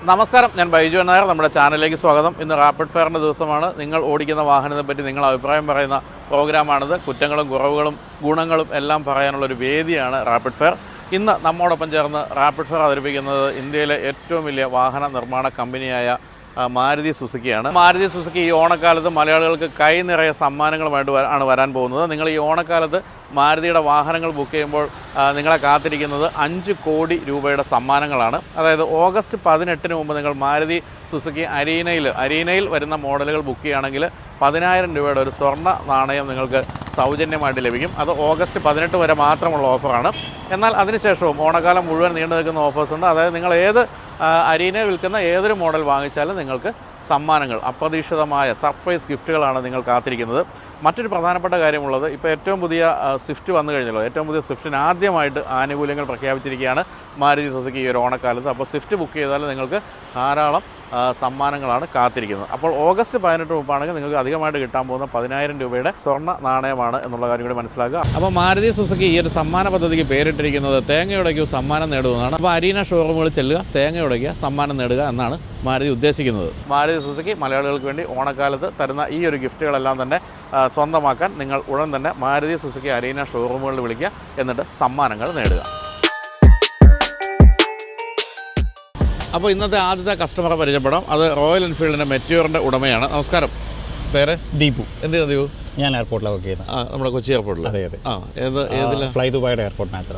നമസ്കാരം, ഞാൻ ബൈജു നായർ. നമ്മുടെ ചാനലിലേക്ക് സ്വാഗതം. ഇന്ന് റാപ്പിഡ് ഫയറിൻ്റെ ദിവസമാണ്. നിങ്ങൾ ഓടിക്കുന്ന വാഹനത്തെ പറ്റി നിങ്ങൾ അഭിപ്രായം പറയുന്ന പ്രോഗ്രാമാണിത്. കുറ്റങ്ങളും കുറവുകളും ഗുണങ്ങളും എല്ലാം പറയാനുള്ളൊരു വേദിയാണ് റാപ്പിഡ് ഫയർ. ഇന്ന് നമ്മോടൊപ്പം ചേർന്ന് റാപ്പിഡ് ഫയർ അവതരിപ്പിക്കുന്നത് ഇന്ത്യയിലെ ഏറ്റവും വലിയ വാഹന നിർമ്മാണ കമ്പനിയായ മാരുതി സുസുക്കിയാണ്. മാരുതി സുസുക്കി ഈ ഓണക്കാലത്ത് മലയാളികൾക്ക് കൈ നിറയെ സമ്മാനങ്ങളുമായിട്ട് ആണ് വരാൻ പോകുന്നത്. നിങ്ങൾ ഈ ഓണക്കാലത്ത് മാരുതിയുടെ വാഹനങ്ങൾ ബുക്ക് ചെയ്യുമ്പോൾ നിങ്ങളെ കാത്തിരിക്കുന്നത് 5 കോടി രൂപയുടെ സമ്മാനങ്ങളാണ്. അതായത് ഓഗസ്റ്റ് 18 മുമ്പ് നിങ്ങൾ മാരുതി സുസുക്കി അരീനയിൽ വരുന്ന മോഡലുകൾ ബുക്ക് ചെയ്യുകയാണെങ്കിൽ 10,000 രൂപയുടെ ഒരു സ്വർണ്ണ നാണയം നിങ്ങൾക്ക് സൗജന്യമായിട്ട് ലഭിക്കും. അത് ഓഗസ്റ്റ് 18 വരെ മാത്രമുള്ള ഓഫറാണ്. എന്നാൽ അതിനുശേഷവും ഓണക്കാലം മുഴുവൻ നീണ്ടു നിൽക്കുന്ന ഓഫേഴ്സ് ഉണ്ട്. അതായത് നിങ്ങൾ അരീനയിൽ വിൽക്കുന്ന ഏതൊരു മോഡൽ വാങ്ങിച്ചാലും നിങ്ങൾക്ക് സമ്മാനങ്ങൾ, അപ്രതീക്ഷിതമായ സർപ്രൈസ് ഗിഫ്റ്റുകളാണ് നിങ്ങൾ കാത്തിരിക്കുന്നത്. മറ്റൊരു പ്രധാനപ്പെട്ട കാര്യമുള്ളത്, ഇപ്പോൾ ഏറ്റവും പുതിയ സ്വിഫ്റ്റ് വന്നു കഴിഞ്ഞല്ലോ. ഏറ്റവും പുതിയ സ്വിഫ്റ്റിന് ആദ്യമായിട്ട് ആനുകൂല്യങ്ങൾ പ്രഖ്യാപിച്ചിരിക്കുകയാണ് മാരുതി സുസുക്കി ഈ ഒരു ഓണക്കാലത്ത്. അപ്പോൾ സ്വിഫ്റ്റ് ബുക്ക് ചെയ്താൽ നിങ്ങൾക്ക് ധാരാളം സമ്മാനങ്ങളാണ് കാത്തിരിക്കുന്നത്. അപ്പോൾ ഓഗസ്റ്റ് 18 മുമ്പാണെങ്കിൽ നിങ്ങൾക്ക് അധികമായിട്ട് കിട്ടാൻ പോകുന്ന 10,000 രൂപയുടെ സ്വർണ്ണ നാണയമാണ് എന്നുള്ള കാര്യം കൂടി മനസ്സിലാക്കുക. അപ്പോൾ മാരുതി സുസുക്കി ഈ ഒരു സമ്മാന പദ്ധതിക്ക് പേരിട്ടിരിക്കുന്നത് തേങ്ങയുടയ്ക്കൂ സമ്മാനം നേടുന്നതാണ്. അപ്പോൾ അരീന ഷോറൂമുകളിൽ ചെല്ലുക, തേങ്ങയുടയ്ക്കുക, സമ്മാനം നേടുക എന്നാണ് മാരുതി ഉദ്ദേശിക്കുന്നത്. മാരുതി സുസുക്കി മലയാളികൾക്ക് വേണ്ടി ഓണക്കാലത്ത് തരുന്ന ഈ ഒരു ഗിഫ്റ്റുകളെല്ലാം തന്നെ സ്വന്തമാക്കാൻ നിങ്ങൾ ഉടൻ തന്നെ മാരുതി സുസുക്കി അരീന ഷോറൂമുകളിൽ വിളിക്കുക, എന്നിട്ട് സമ്മാനങ്ങൾ നേടുക. അപ്പോൾ ഇന്നത്തെ ആദ്യത്തെ കസ്റ്റമറെ പരിചയപ്പെടാം. അത് റോയൽ എൻഫീൽഡിൻ്റെ മെറ്റ്യൂറിൻ്റെ ഉടമയാണ്. നമസ്കാരം. പേര്? ദീപു. എന്ത് ദീപു? ഞാൻ എയർപോർട്ടിലാണ് വർക്ക് ചെയ്യുന്നത്. നമ്മുടെ കൊച്ചി എയർപോർട്ടിൽ. അതെ അതെ. ഏതിലാണ്? ഫ്ലൈ ദുബായിയുടെ എയർപോർട്ട് മാനേജർ.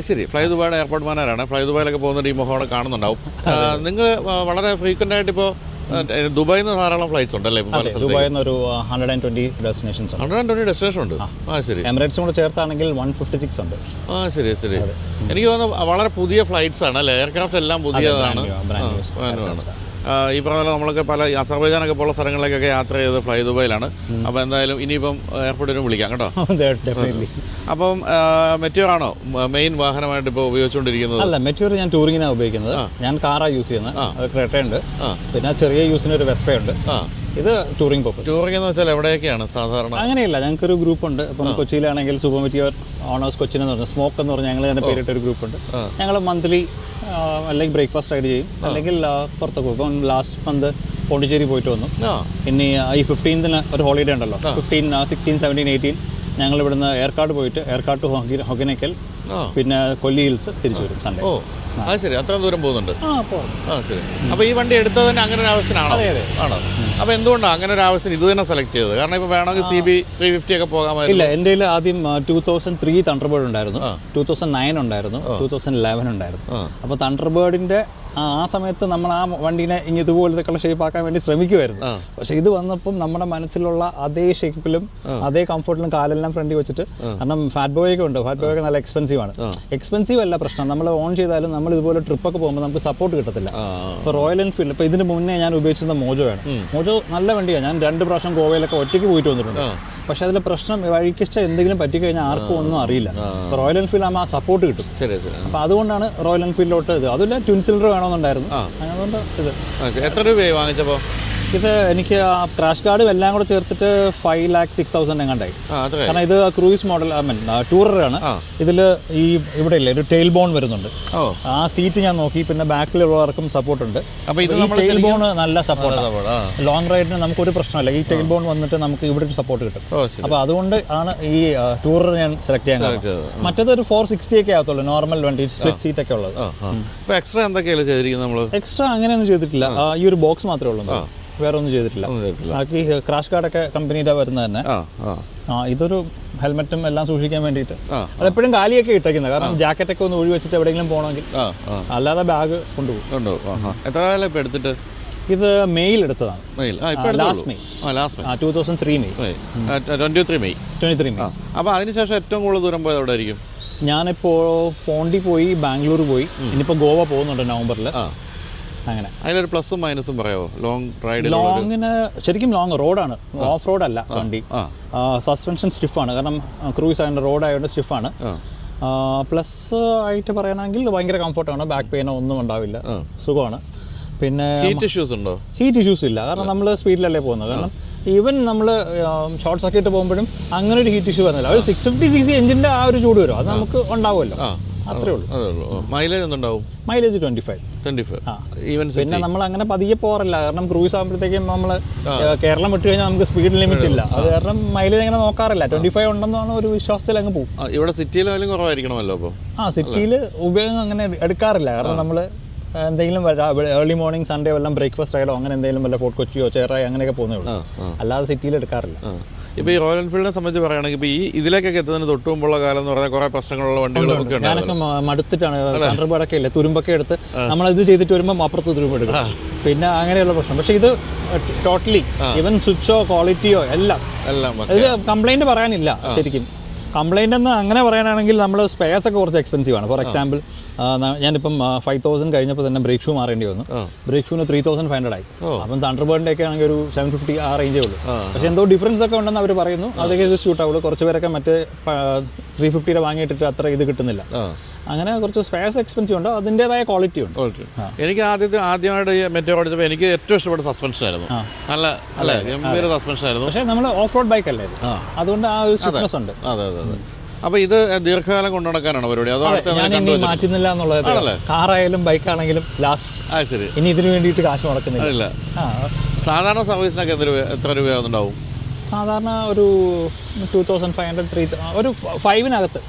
ശരി. ഫ്ലൈ ദുബായിയുടെ എയർപോർട്ട് മാനേജറാണ്. ഫ്ലൈ ദുബായിലൊക്കെ പോകുന്ന ഈ മുഖം അവിടെ കാണുന്നുണ്ടാവും. നിങ്ങൾ വളരെ ഫ്രീക്വൻ്റ് ആയിട്ട് ഇപ്പോൾ ദുബായിൽ നിന്ന് ധാരാളം ഫ്ലൈറ്റ്സ് ഉണ്ടല്ലേ? ദുബായിൽ നിന്ന് ഒരു 120 ഡെസ്റ്റിനേഷൻസ് ഉണ്ട്. 120 ഡെസ്റ്റിനേഷൻ ഉണ്ട്. ശരി. എമിറേറ്റ്സും കൂടെ ചേർത്താണെങ്കിൽ 156 ഉണ്ട്. ശരി. എനിക്ക് തോന്നുന്നു വളരെ പുതിയ ഫ്ലൈറ്റ്സ് ആണ് അല്ലേ? എയർക്രാഫ്റ്റ് എല്ലാം പുതിയതാണ്. ഈ പറഞ്ഞ നമ്മളൊക്കെ പല അസർബൈജാനൊക്കെ പോലുള്ള സ്ഥലങ്ങളിലേക്കൊക്കെ യാത്ര ചെയ്ത് ഫ്ലൈ ദുബായിലാണ്. അപ്പോൾ എന്തായാലും ഇനിയിപ്പം എയർപോർട്ടിലും വിളിക്കാം കേട്ടോ. അപ്പം മെറ്റ്യൂറാണോ മെയിൻ വാഹനമായിട്ട് ഇപ്പോൾ ഉപയോഗിച്ചുകൊണ്ടിരിക്കുന്നത്? അല്ല, മെറ്റ്യൂർ ഞാൻ ടൂറിങ്ങിനാണ് ഉപയോഗിക്കുന്നത്. ഞാൻ കാറാണ് യൂസ് ചെയ്യുന്നത്. അത് ക്രെട്ടയുണ്ട്, പിന്നെ ചെറിയ യൂസിന് ഒരു വെസ്പ ഉണ്ട്. ഇത് ടൂറിംഗ് പർപ്പസ്. ടൂറിംഗ് എന്ന് വെച്ചാൽ എവിടെയൊക്കെയാണ് സാധാരണ? അങ്ങനെയല്ല, ഞങ്ങൾക്കൊരു ഗ്രൂപ്പുണ്ട്. ഇപ്പം കൊച്ചിയിലാണെങ്കിൽ സൂപ്പർ മെറ്റിയർ ഓണേഴ്സ് കൊച്ചിൻ എന്ന് പറഞ്ഞാൽ സ്മോക്ക് എന്ന് പറഞ്ഞാൽ ഞങ്ങൾ തന്നെ പേരിട്ടൊരു ഗ്രൂപ്പുണ്ട്. ഞങ്ങൾ മന്ത്ലി അല്ലെങ്കിൽ ബ്രേക്ക്ഫാസ്റ്റ് റൈഡ് ചെയ്യും, അല്ലെങ്കിൽ പുറത്തൊക്കെ പോകും. ഇപ്പം ലാസ്റ്റ് മന്ത് പോണ്ടിച്ചേരി പോയിട്ട് വന്നു. ഇനി ഈ 15ന് ഒരു ഹോളിഡേ ഉണ്ടല്ലോ, 15, 16, 17, 18 ഞങ്ങൾ ഇവിടുന്ന് എയർകാർഡ് പോയിട്ട് എയർകാർഡ് ടു ഹൊഗനക്കൽ, പിന്നെ കൊല്ലി ഹിൽസ് തിരിച്ചു വരും സൺഡേ. ശരി. അത്ര ദൂരം പോകുന്നുണ്ട്. ശരി. അപ്പോൾ ഈ വണ്ടി എടുത്തത് തന്നെ അങ്ങനെ ഒരു ആവശ്യത്തിനാണോ? ആണോ? അപ്പോൾ എന്തുകൊണ്ടാണ് അങ്ങനെ ഒരു ആവശ്യത്തിന് ഇത് തന്നെ സെലക്ട് ചെയ്തത്? കാരണം ഇപ്പോൾ വേണമെങ്കിൽ CB 350 ഒക്കെ പോകാൻ. ഇല്ല, എൻ്റെ കയ്യിൽ ആദ്യം 2003 തണ്ടർബേർഡ് ഉണ്ടായിരുന്നു, 2009 ഉണ്ടായിരുന്നു, 2011 ഉണ്ടായിരുന്നു. അപ്പോൾ തണ്ടർബേർഡിൻ്റെ ആ സമയത്ത് നമ്മൾ ആ വണ്ടീനെ ഇതുപോലത്തെ ഷേപ്പ് ആക്കാൻ വേണ്ടി ശ്രമിക്കുമായിരുന്നു. പക്ഷെ ഇത് വന്നപ്പം നമ്മുടെ മനസ്സിലുള്ള അതേ ഷേപ്പിലും അതേ കംഫർട്ടിലും കാലെല്ലാം ഫ്രണ്ടിൽ വെച്ചിട്ട്, കാരണം ഫാറ്റ് ബോയ് ഒക്കെ ഉണ്ട്. ഫാറ്റ് ബോയ് ഒക്കെ നല്ല എക്സ്പെൻസീവ് ആണ്. എക്സ്പെൻസീവ് അല്ല പ്രശ്നം, നമ്മൾ ഓൺ ചെയ്താലും നമ്മൾ ഇതുപോലെ ട്രിപ്പൊക്കെ പോകുമ്പോൾ നമുക്ക് സപ്പോർട്ട് കിട്ടത്തില്ല. ഇപ്പോൾ റോയൽ എൻഫീൽഡ്, ഇപ്പോൾ ഇതിന് മുന്നേ ഞാൻ ഉപയോഗിച്ചിരുന്ന മോജോയാണ്. മോജോ നല്ല വണ്ടിയാണ്. ഞാൻ 2 പ്രാവശ്യം ഗോവയിലൊക്കെ ഒറ്റയ്ക്ക് പോയിട്ട് വന്നിട്ടുണ്ട്. പക്ഷെ അതിലെ പ്രശ്നം വഴിക്കിഷ്ട എന്തെങ്കിലും പറ്റിക്കഴിഞ്ഞാൽ ആർക്കും ഒന്നും അറിയില്ല. ഇപ്പോൾ റോയൽ എൻഫീൽഡ് ആകുമ്പോൾ ആ സപ്പോർട്ട് കിട്ടും. അപ്പോൾ അതുകൊണ്ടാണ് റോയൽ എൻഫീൽഡിലോട്ട് ഇത്. അതുമില്ല, ട്വിൻ സിലിണ്ടർ വേണമെന്നുണ്ടായിരുന്നു. അതുകൊണ്ട് ഇത്. എത്ര രൂപയായി വാങ്ങിച്ചപ്പോൾ? ഇത് എനിക്ക് ക്രാഷ് കാർഡും എല്ലാം കൂടെ ചേർത്തിട്ട് 5,06,000 എങ്ങാണ്ടായി. കാരണം ഇത് ക്രൂയിസ് മോഡൽ, ടൂററാണ്. ഇതിൽ ഈ ഇവിടെ ഇല്ലേ ഒരു ടെയിൽ ബോൺ വരുന്നുണ്ട്. ആ സീറ്റ് ഞാൻ നോക്കി, പിന്നെ ബാക്കിലുള്ളവർക്കും സപ്പോർട്ടുണ്ട്. ഈ ടെയിൽ ബോൺ നല്ല സപ്പോർട്ടാണ്. ലോങ് റൈഡിന് നമുക്കൊരു പ്രശ്നമില്ല. ഈ ടെയിൽ ബോൺ വന്നിട്ട് നമുക്ക് ഇവിടെ ഒരു സപ്പോർട്ട് കിട്ടും. അപ്പോൾ അതുകൊണ്ട് ആണ് ഈ ടൂറർ ഞാൻ സെലക്ട് ചെയ്യാൻ കാരണം. മറ്റേത് ഒരു 460 ഒക്കെ ആകത്തുള്ളൂ, നോർമൽ വണ്ടി, സ്പ്ലിറ്റ് സീറ്റ് ഒക്കെ ഉള്ളത്. എക്സ്ട്രാ അങ്ങനെയൊന്നും ചെയ്തിട്ടില്ല. ഈ ഒരു ബോക്സ് മാത്രമേ ഉള്ളൂ, വേറെ ഒന്നും ചെയ്തിട്ടില്ല. ബാക്കി ക്രാഷ് കാർഡൊക്കെ കമ്പനിയുടെ വരുന്നത് തന്നെ. ഇതൊരു ഹെൽമെറ്റും എല്ലാം സൂക്ഷിക്കാൻ വേണ്ടിയിട്ട് അതെപ്പോഴും കാലിയൊക്കെ ഇട്ടേക്കുന്നത്. കാരണം ജാക്കറ്റൊക്കെ ഒന്ന് ഒഴി വെച്ചിട്ട് എവിടെയെങ്കിലും പോകണമെങ്കിൽ, അല്ലാതെ ബാഗ് കൊണ്ടുപോകും. എത്ര കാലം ഇപ്പോൾ എടുത്തിട്ട്? ഇത് മെയിൽ എടുത്തതാണ്, ലാസ്റ്റ് മെയ് 2003 മെയ്. അപ്പോൾ അതിനുശേഷം ഏറ്റവും കൂടുതൽ ദൂരം പോയത് എവിടെ ആയിരിക്കും? ഞാനിപ്പോൾ പോണ്ടി പോയി, ബാംഗ്ലൂർ പോയി, ഇനിയിപ്പോൾ ഗോവ പോകുന്നുണ്ട് നവംബറിൽ. അങ്ങനെ അതിലൊരു പ്ലസും മൈനസും പറയാമോ? ലോങ് റൈഡ്, ലോങ്ങിന് ശരിക്കും ലോങ് റോഡാണ്, ഓഫ് റോഡ് അല്ല വണ്ടി. സസ്പെൻഷൻ സ്റ്റിഫാണ്, കാരണം ക്രൂയിസ് ആയതുകൊണ്ട് റോഡ് ആയതുകൊണ്ട് സ്റ്റിഫാണ്. പ്ലസ് ആയിട്ട് പറയുകയാണെങ്കിൽ ഭയങ്കര കംഫർട്ടാണ്, ബാക്ക് പെയിനോ ഒന്നും ഉണ്ടാവില്ല, സുഖമാണ്. പിന്നെ ഹീറ്റ് ഇഷ്യൂസ് ഉണ്ടോ? ഹീറ്റ് ഇഷ്യൂസ് ഇല്ല, കാരണം നമ്മൾ സ്പീഡിലല്ലേ പോകുന്നത്. കാരണം ഈവൻ നമ്മൾ ഷോർട്ട് സർക്യൂട്ട് പോകുമ്പോഴും അങ്ങനെ ഒരു ഹീറ്റ് ഇഷ്യൂ വരുന്നില്ല. ഒരു 650cc എഞ്ചിൻ്റെ ആ ഒരു ചൂട് വരും, അത് നമുക്ക് ഉണ്ടാവുമല്ലോ. അത്രേ ഉള്ളൂ. അതേ ഉള്ളൂ. മൈലേജ് എന്തുണ്ടാവും? മൈലേജ് 25. 25. ഈവൻ പിന്നെ നമ്മൾ അങ്ങനെ പതിയെ പോകാറില്ല, കാരണം ക്രൂസ് ആകുമ്പോഴത്തേക്കും നമ്മൾ കേരളം വിട്ട് കഴിഞ്ഞാൽ നമുക്ക് സ്പീഡ് ലിമിറ്റ് ഇല്ല. അത് കാരണം മൈലേജ് അങ്ങനെ നോക്കാറില്ല. 25 ഉണ്ടെന്നാണ് ഒരു വിശ്വാസത്തിൽ അങ്ങ് പോകും. ഇവിടെ സിറ്റിയിലായാലും കുറവായിരിക്കണമല്ലോ അപ്പോൾ. സിറ്റിയിൽ ഉപയോഗം അങ്ങനെ എടുക്കാറില്ല, കാരണം നമ്മൾ എന്തെങ്കിലും ഏർലി മോർണിംഗ് സൺഡേ വല്ലതും ബ്രേക്ക്ഫാസ്റ്റ് ആയാലോ അങ്ങനെ എന്തെങ്കിലും വല്ല ഫോർട്ട് കൊച്ചിയോ ചേറായി അങ്ങനെയൊക്കെ പോകുന്നേ ഉള്ളൂ, അല്ലാതെ സിറ്റിയിൽ എടുക്കാറില്ല. ഇപ്പോൾ ഈ റോയൽ എൻഫീൽഡിനെ സംബന്ധിച്ച് പറയുകയാണെങ്കിൽ ഇപ്പോൾ ഇതിലേക്കൊക്കെ എത്തുന്നതിന് തൊട്ട് മുമ്പുള്ള കാലം എന്ന് പറഞ്ഞാൽ കുറേ പ്രശ്നങ്ങളുള്ള വണ്ടികളൊക്കെ ഉണ്ട്. ഞാനൊക്കെ മടുത്തിട്ടാണ് തണ്ടർബേർഡൊക്കെ ഇല്ലേ, തുരുമ്പൊക്കെ എടുത്ത് നമ്മളിത് ചെയ്തിട്ട് വരുമ്പോൾ അപ്പുറത്ത് തുരുമ്പ് എടുക്കും, പിന്നെ അങ്ങനെയുള്ള പ്രശ്നം. പക്ഷേ ഇത് ടോട്ടലി ഈവൻ സ്വിച്ചോ ക്വാളിറ്റിയോ എല്ലാം ഇത് കംപ്ലൈൻറ്റ് പറയാനില്ല. ശരിക്കും കംപ്ലൈൻ്റ് എന്ന് അങ്ങനെ പറയാനാണെങ്കിൽ നമ്മൾ സ്പെയർസ് ഒക്കെ കുറച്ച് എക്സ്പെൻസീവ് ആണ്. ഫോർ എക്സാമ്പിൾ ഞാനിപ്പം 5000 കഴിഞ്ഞപ്പോൾ തന്നെ ബ്രേക്ക് ഷൂ മാറേണ്ടി വന്നു. ബ്രേക്ക് ഷൂന് 3500 ആയി. അപ്പം തണ്ടർബേർഡിൻ്റെ ഒക്കെ ആണെങ്കിൽ ഒരു 750 ആ റേഞ്ചേ ഉള്ളൂ. പക്ഷേ എന്തോ ഡിഫറൻസ് ഒക്കെ ഉണ്ടെന്ന് അവർ പറയുന്നു. അതൊക്കെ ഇത് ഷൂട്ട് ആവുള്ളൂ. കുറച്ച് പേരൊക്കെ മറ്റേ 350 വാങ്ങിയിട്ടിട്ട് അത്ര ഇത് കിട്ടുന്നില്ല. അങ്ങനെ കുറച്ച് സ്പെയർസ് എക്സ്പെൻസീവ് ഉണ്ട്, അതിൻ്റെതായ ക്വാളിറ്റി ഉണ്ട്. എനിക്ക് ആദ്യമായിട്ട് മെറ്റോർ ഓടിച്ചപ്പോൾ എനിക്ക് ഏറ്റവും ഇഷ്ടപ്പെട്ട സസ്പെൻഷൻ ആയിരുന്നു. നല്ല അല്ലേ, ഗംഭീര സസ്പെൻഷൻ ആയിരുന്നു. പക്ഷേ നമ്മൾ ഓഫ് റോഡ് ബൈക്ക് അല്ലേ ഇത്, അതുകൊണ്ട് ആ ഒരു സ്റ്റിഫ്നെസ് ഉണ്ട്. അതെ അതെ അതെ. അപ്പോൾ ഇത് ദീർഘകാലം കൊണ്ടു നടക്കാനാണ് പരിപാടി? അതോ ഞാൻ ഇനി മാറ്റുന്നില്ല എന്നുള്ളത്. കാറായാലും ബൈക്കാണെങ്കിലും ലാസ്റ്റ് ശരി, ഇനി ഇതിന് വേണ്ടിയിട്ട് കാശ് മുടക്കുന്നില്ല. സാധാരണ സർവീസിനൊക്കെ എത്ര രൂപയാവുന്നുണ്ടാവും? സാധാരണ ഒരു 2500 ഒരു 5-നകത്ത്.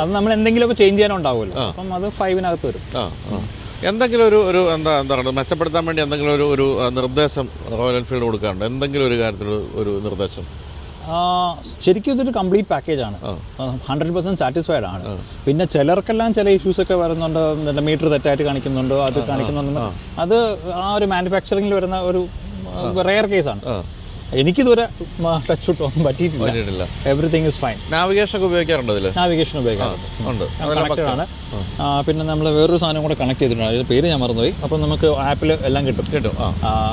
അത് നമ്മൾ എന്തെങ്കിലുമൊക്കെ ചേഞ്ച് ചെയ്യാനുണ്ടാവുമല്ലോ, അപ്പം അത് 5-നകത്ത് വരും. എന്തെങ്കിലും ഒരു എന്താ പറയുക, മെച്ചപ്പെടുത്താൻ വേണ്ടി എന്തെങ്കിലും ഒരു നിർദ്ദേശം റോയൽ എൻഫീൽഡ് കൊടുക്കാറുണ്ട്? എന്തെങ്കിലും ഒരു കാര്യത്തിൽ ഒരു നിർദ്ദേശം? ശരിക്കും ഇതൊരു കംപ്ലീറ്റ് പാക്കേജാണ്, 100% സാറ്റിസ്ഫൈഡ് ആണ്. പിന്നെ ചിലർക്കെല്ലാം ചില ഇഷ്യൂസൊക്കെ വരുന്നുണ്ട്, മീറ്റർ തെറ്റായിട്ട് കാണിക്കുന്നുണ്ട്, അത് കാണിക്കുന്നുണ്ട്. അത് ആ ഒരു മാനുഫാക്ചറിങ്ങിൽ വരുന്ന ഒരു റെയർ കേസാണ്. എനിക്കിതുവരെ ടച്ച് ഒന്നും പറ്റിയിട്ടില്ല. Everything is fine. നാവിഗേഷൻ ഒക്കെ ഉപയോഗിക്കാറുണ്ട് ഇതിൽ? നാവിഗേഷൻ ഉപയോഗിക്കാറുണ്ട്, കണക്റ്റഡ് ആണ്. പിന്നെ നമ്മൾ വേറൊരു സാധനം കൂടെ കണക്ട് ചെയ്തിട്ടുണ്ട്, അതിൻ്റെ പേര് ഞാൻ മറന്നുപോയി. അപ്പം നമുക്ക് ആപ്പിൽ എല്ലാം കിട്ടും.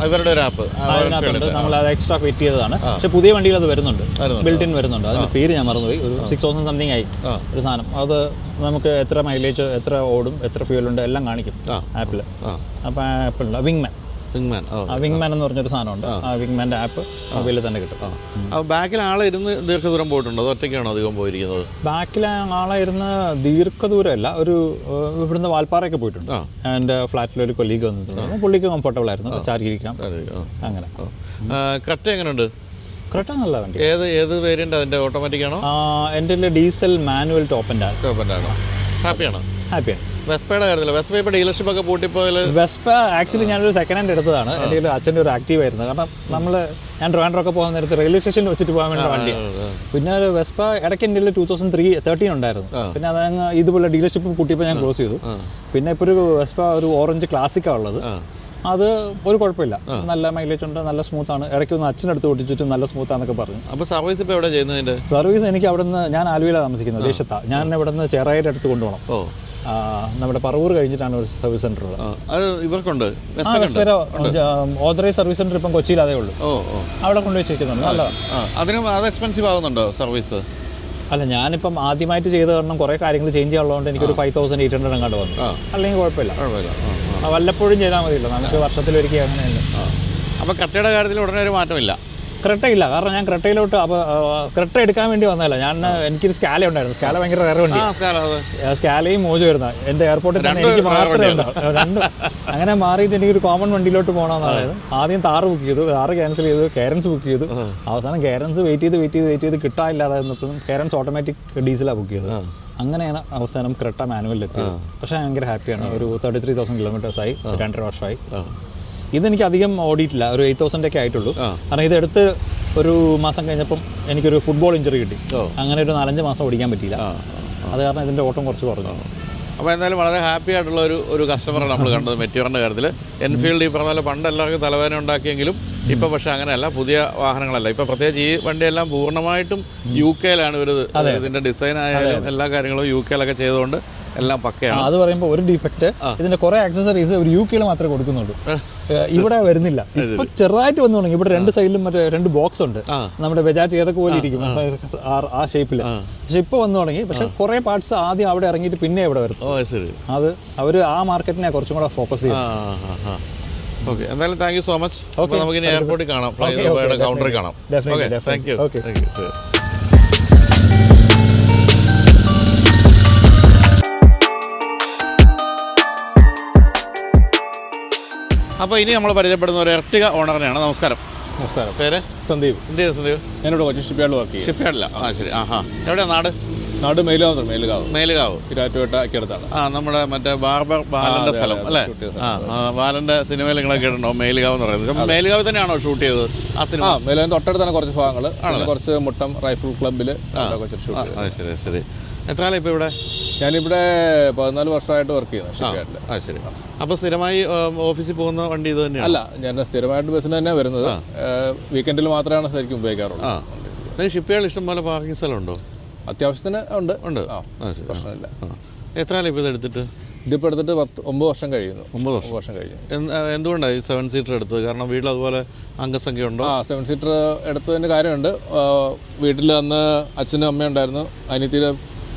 ഇവരുടെ ഒരു ആപ്പ് അതിനകത്തുണ്ട്, നമ്മൾ അത് എക്സ്ട്രാ ഫിറ്റ് ചെയ്തതാണ്. പക്ഷെ പുതിയ വണ്ടിയിൽ അത് വരുന്നുണ്ട്, ബിൽറ്റ് ഇൻ വരുന്നുണ്ട്. അതിൻ്റെ പേര് ഞാൻ മറന്നുപോയി. ഒരു 6000 സംതിങ് ആയി ഒരു സാധനം. അത് നമുക്ക് എത്ര മൈലേജ്, എത്ര ഓടും, എത്ര ഫ്യൂലുണ്ട് എല്ലാം കാണിക്കും ആപ്പിൽ. അപ്പോൾ ആപ്പിളുണ്ട് വിങ്മാൻ എന്ന് പറഞ്ഞൊരു സാധനമുണ്ട്. ആ വിങ്മാൻ്റെ ആപ്പ് മൊബൈലിൽ തന്നെ കിട്ടും. ബാക്കിൽ ആളെ ഇരുന്ന് ദീർഘദൂരം പോയിട്ടുണ്ടോ? അത് ഒറ്റയ്ക്കാണോ അധികം പോയിരിക്കുന്നത്? ബാക്കിൽ ആളെ ഇരുന്ന് ദീർഘദൂരമല്ല, ഒരു ഇവിടുന്ന് വാൽപ്പാറയൊക്കെ പോയിട്ടുണ്ട്. എൻ്റെ ഫ്ലാറ്റിലൊരു കൊലീഗ് വന്നിട്ടുണ്ട്, പുള്ളിക്ക് കംഫർട്ടബിൾ ആയിരുന്നു, ചാരിയിരിക്കാം അങ്ങനെ. ക്രെറ്റ എങ്ങനെയുണ്ട്? ക്രെറ്റ നല്ല വണ്ടി. ഏത് വേരിയൻ്റ് അതിൻ്റെ? ഓട്ടോമാറ്റിക് ആണോ? എൻ്റെ ഡീസൽ മാനുവൽ ടോപ്പ് ആൻഡ് ആണോ? ഹാപ്പിയാണ്? ഹാപ്പിയാണ്. വെസ്പയുടെ കാര്യത്തില്ല, വെസ്പ ഇപ്പോൾ ഡീലർഷിപ്പ് ഒക്കെ പൂട്ടിപ്പോയാൽ? വെസ്പ ആക്ച്വലി ഞാനൊരു സെക്കൻഡ് ഹാൻഡ് എടുത്തതാണ്. എൻ്റെ ഒരു അച്ഛൻ്റെ ഒരു ആക്റ്റീവ് ആയിരുന്നു. കാരണം ഞാൻ ട്രിവാൻഡ്രമൊക്കെ പോകുന്ന നേരത്ത് റെയിൽവേ സ്റ്റേഷനിൽ വെച്ചിട്ട് പോകാൻ വേണ്ട വണ്ടിയാണ്. പിന്നെ ഒരു വെസ്പ ഇടയ്ക്ക് എൻ്റെ 2013 ഉണ്ടായിരുന്നു. പിന്നെ അതങ്ങ് ഇതുപോലെ ഡീലർഷിപ്പ് പൂട്ടിയപ്പോൾ ഞാൻ ക്ലോസ് ചെയ്തു. പിന്നെ ഇപ്പോൾ ഒരു വെസ്പ ഒരു ഓറഞ്ച് ക്ലാസിക്കാണ് ഉള്ളത്. അത് ഒരു കുഴപ്പമില്ല, നല്ല മൈലേജ് ഉണ്ട്, നല്ല സ്മൂത്താണ്. ഇടയ്ക്ക് ഒന്ന് അച്ഛനടുത്ത് ഓടിച്ചിട്ട് നല്ല സ്മൂത്താന്നൊക്കെ പറഞ്ഞു. അപ്പോൾ സർവീസ് ഇപ്പോൾ എവിടെ ചെയ്യുന്നതിൻ്റെ? സർവീസ് എനിക്ക് അവിടെ നിന്ന്, ഞാൻ ആലുവയിലാണ് താമസിക്കുന്നത്, ദേശത്താണ്. ഞാൻ ഇവിടെ നിന്ന് ചെറായിയുടെ അടുത്ത് കൊണ്ടുപോകണം. നമ്മുടെ പറവൂർ കഴിഞ്ഞിട്ടാണ് ഒരു സർവീസ് സെൻ്റർ ഉള്ളത്. ഇവർക്കുണ്ട് ഓതറൈസ് സർവീസ് സെൻ്റർ ഇപ്പം കൊച്ചിയിൽ അതേ ഉള്ളൂ. അവിടെ കൊണ്ടുപോയി വെച്ചിരിക്കുന്നുണ്ട്. നല്ലതാണ്. അതിനും അത് എക്സ്പെൻസീവ് ആകുന്നുണ്ടോ സർവീസ്? അല്ല, ഞാനിപ്പം ആദ്യമായിട്ട് ചെയ്ത കാരണം കുറേ കാര്യങ്ങൾ ചേഞ്ച് ചെയ്യാനുള്ളതുകൊണ്ട് എനിക്കൊരു 5800 അങ്ങോട്ട് വന്നു. അല്ലെങ്കിൽ കുഴപ്പമില്ല, വല്ലപ്പോഴും ചെയ്താൽ മതിയല്ലോ, നമുക്ക് വർഷത്തിലൊരിക്കൽ അങ്ങനെയല്ല. അപ്പോൾ ക്രെറ്റയുടെ കാര്യത്തിൽ ഉടനെ ഒരു മാറ്റമില്ല? ക്രെറ്റ ഇല്ല, കാരണം ഞാൻ ക്രെറ്റയിലോട്ട് ക്രെറ്റ എടുക്കാൻ വേണ്ടി വന്നതല്ല. എനിക്കൊരു സ്കാല ഉണ്ടായിരുന്നു. സ്കാല ഭയങ്കര റയർ വണ്ടി, സ്കാലയും മോജും വരുന്ന എൻ്റെ എയർപോർട്ടിൽ തന്നെ എനിക്ക് മാത്രമേ ഉണ്ടാവും. രണ്ടും അങ്ങനെ മാറിയിട്ട് എനിക്കൊരു കോമൺ വണ്ടിയിലോട്ട് പോകണമെന്നായിരുന്നു. ആദ്യം താറ് ബുക്ക് ചെയ്തു, താറ് ക്യാൻസൽ ചെയ്തു, കാരൻസ് ബുക്ക് ചെയ്തു. അവസാനം കാരൻസ് വെയിറ്റ് ചെയ്ത് കിട്ടാനില്ലാതായിരുന്നപ്പോൾ കാരൻസ് ഓട്ടോമാറ്റിക് ഡീസലാണ് ബുക്ക് ചെയ്തത്. അങ്ങനെയാണ് അവസാനം ക്രെറ്റ മാനുവലിലെത്തിയത്. പക്ഷേ ഭയങ്കര ഹാപ്പിയാണ്. ഒരു 33,000 കിലോമീറ്റേഴ്സായി, 2.5 വർഷമായി. ഇതെനിക്ക് അധികം ഓടിയിട്ടില്ല, ഒരു 8,000 ഒക്കെ ആയിട്ടുള്ളൂ. കാരണം ഇതെടുത്ത് ഒരു മാസം കഴിഞ്ഞപ്പം എനിക്കൊരു ഫുട്ബോൾ ഇഞ്ചറി കിട്ടി. അങ്ങനെ ഒരു 4-5 മാസം ഓടിക്കാൻ പറ്റിയില്ല. അത് കാരണം ഇതിൻ്റെ ഓട്ടം കുറച്ച് കുറഞ്ഞു. അപ്പോൾ എന്തായാലും വളരെ ഹാപ്പി ആയിട്ടുള്ള ഒരു കസ്റ്റമറാണ് നമ്മൾ കണ്ടത് മെറ്റിയോറിൻ്റെ കാര്യത്തിൽ. എൻഫീൽഡ് ഈ പറഞ്ഞ പോലെ പണ്ട് എല്ലാവർക്കും തലവേദന ഉണ്ടാക്കിയെങ്കിലും ഇപ്പോൾ പക്ഷേ അങ്ങനെയല്ല, പുതിയ വാഹനങ്ങളല്ല. ഇപ്പോൾ പ്രത്യേകിച്ച് ഈ വണ്ടിയെല്ലാം പൂർണ്ണമായിട്ടും UK-ലാണ് ഇവർ ഇതിൻ്റെ ഡിസൈൻ ആയാലും എല്ലാ കാര്യങ്ങളും UK-ലൊക്കെ ചെയ്തുകൊണ്ട് എല്ലാം പക്കയാണ്. അത് പറയുമ്പോൾ ഒരു ഡിഫക്റ്റ്, ഇതിന്റെ കുറെ ആക്സസറീസ് ഒരു UK-ൽ മാത്രമേ കൊടുക്കുന്നുള്ളൂ, ഇവിടെ വരുന്നില്ല. ഇപ്പൊ ചെറുതായിട്ട് വന്നു തുടങ്ങി. ഇവിടെ 2 സൈഡിലും മറ്റേ 2 ബോക്സ് ഉണ്ട്, നമ്മുടെ ബജാജ് ഏതൊക്കെ പോലെ ഇരിക്കും ആ ഷേപ്പിൽ. പക്ഷെ ഇപ്പൊ വന്നു തുടങ്ങി. പക്ഷെ കുറെ പാർട്സ് ആദ്യം അവിടെ ഇറങ്ങിയിട്ട് പിന്നെ ഇവിടെ വരും. അത് അവർ ആ മാർക്കറ്റിനെ കുറച്ചും കൂടെ ഫോക്കസ് ചെയ്യും. ഓക്കെ, എന്തായാലും താങ്ക് യു സോ മച്ച്. നമുക്ക് ഇനി എയർപോർട്ടിൽ കാണാം, കൗണ്ടറിൽ കാണാം. Thank you. അപ്പോൾ ഇനി നമ്മൾ പരിചയപ്പെടുന്ന ഒരു എർട്ടിക ഓണറിനെയാണ്. നമസ്കാരം. നമസ്കാരം. പേര്? സന്ദീപ്. എന്ത് ചെയ്തു സന്ദീപ്? ഞാനിവിടെ കൊച്ചി ഷിപ്പ്യാർഡിൽ വർക്ക് ചെയ്യും. ഷിപ്പ്യാർഡില്ല. ശരി. എവിടെയാണ് നാട്? മേലുകാവ് ഇരാറ്റുപേട്ടയ്ക്കടുത്താണ്. നമ്മുടെ മറ്റേ ബാർബർ ബാലന്റെ സ്ഥലം അല്ലേ? ബാലന്റെ സിനിമയിൽ നിങ്ങളൊക്കെ കേട്ടിട്ടുണ്ടോ മേലുകാവ് എന്ന് പറയുന്നത്? മേലുകാവ് തന്നെയാണോ ഷൂട്ട് ചെയ്തത് ആ സിനിമ? മേലുകാവിന് തൊട്ടടുത്താണ് കുറച്ച് ഭാഗങ്ങൾ, കുറച്ച് മുട്ടം റൈഫിൾ ക്ലബ്ബിൽ. ശരി ശരി. എത്ര കാലം ഇപ്പോൾ ഇവിടെ? ഞാനിവിടെ 14 വർഷമായിട്ട് വർക്ക് ചെയ്യുന്നു ഷിപ്പ്യാർഡിൽ. ശരി. അപ്പോൾ സ്ഥിരമായി ഓഫീസിൽ പോകുന്ന വണ്ടി ഇത് തന്നെയാണ്? അല്ല, ഞാൻ സ്ഥിരമായിട്ട് ബസ്സിന് തന്നെ വരുന്നത്. വീക്കെൻഡിൽ മാത്രമാണ് ശരിക്കും ഉപയോഗിക്കാറുള്ളത്. ഷിപ്പ്യാർഡിൽ ഇഷ്ടംപോലെ പാർക്കിംഗ് സ്ഥലമുണ്ടോ? അത്യാവശ്യത്തിന് ഉണ്ട്. പ്രശ്നമില്ല. എത്ര കാലം ഇപ്പോൾ ഇതെടുത്തിട്ട്? ഇതിപ്പോൾ എടുത്തിട്ട് 9 വർഷം കഴിയുന്നു. 9 വർഷം കഴിഞ്ഞു. എന്തുകൊണ്ടാണ് ഈ 7 സീറ്റർ എടുത്തത്? കാരണം വീട്ടിൽ അതുപോലെ അംഗസംഖ്യ ഉണ്ടോ? 7 സീറ്റർ എടുത്തതിൻ്റെ കാര്യമുണ്ട്. വീട്ടിൽ അന്ന് അച്ഛനും അമ്മയും ഉണ്ടായിരുന്നു, അനിയത്തിയുടെ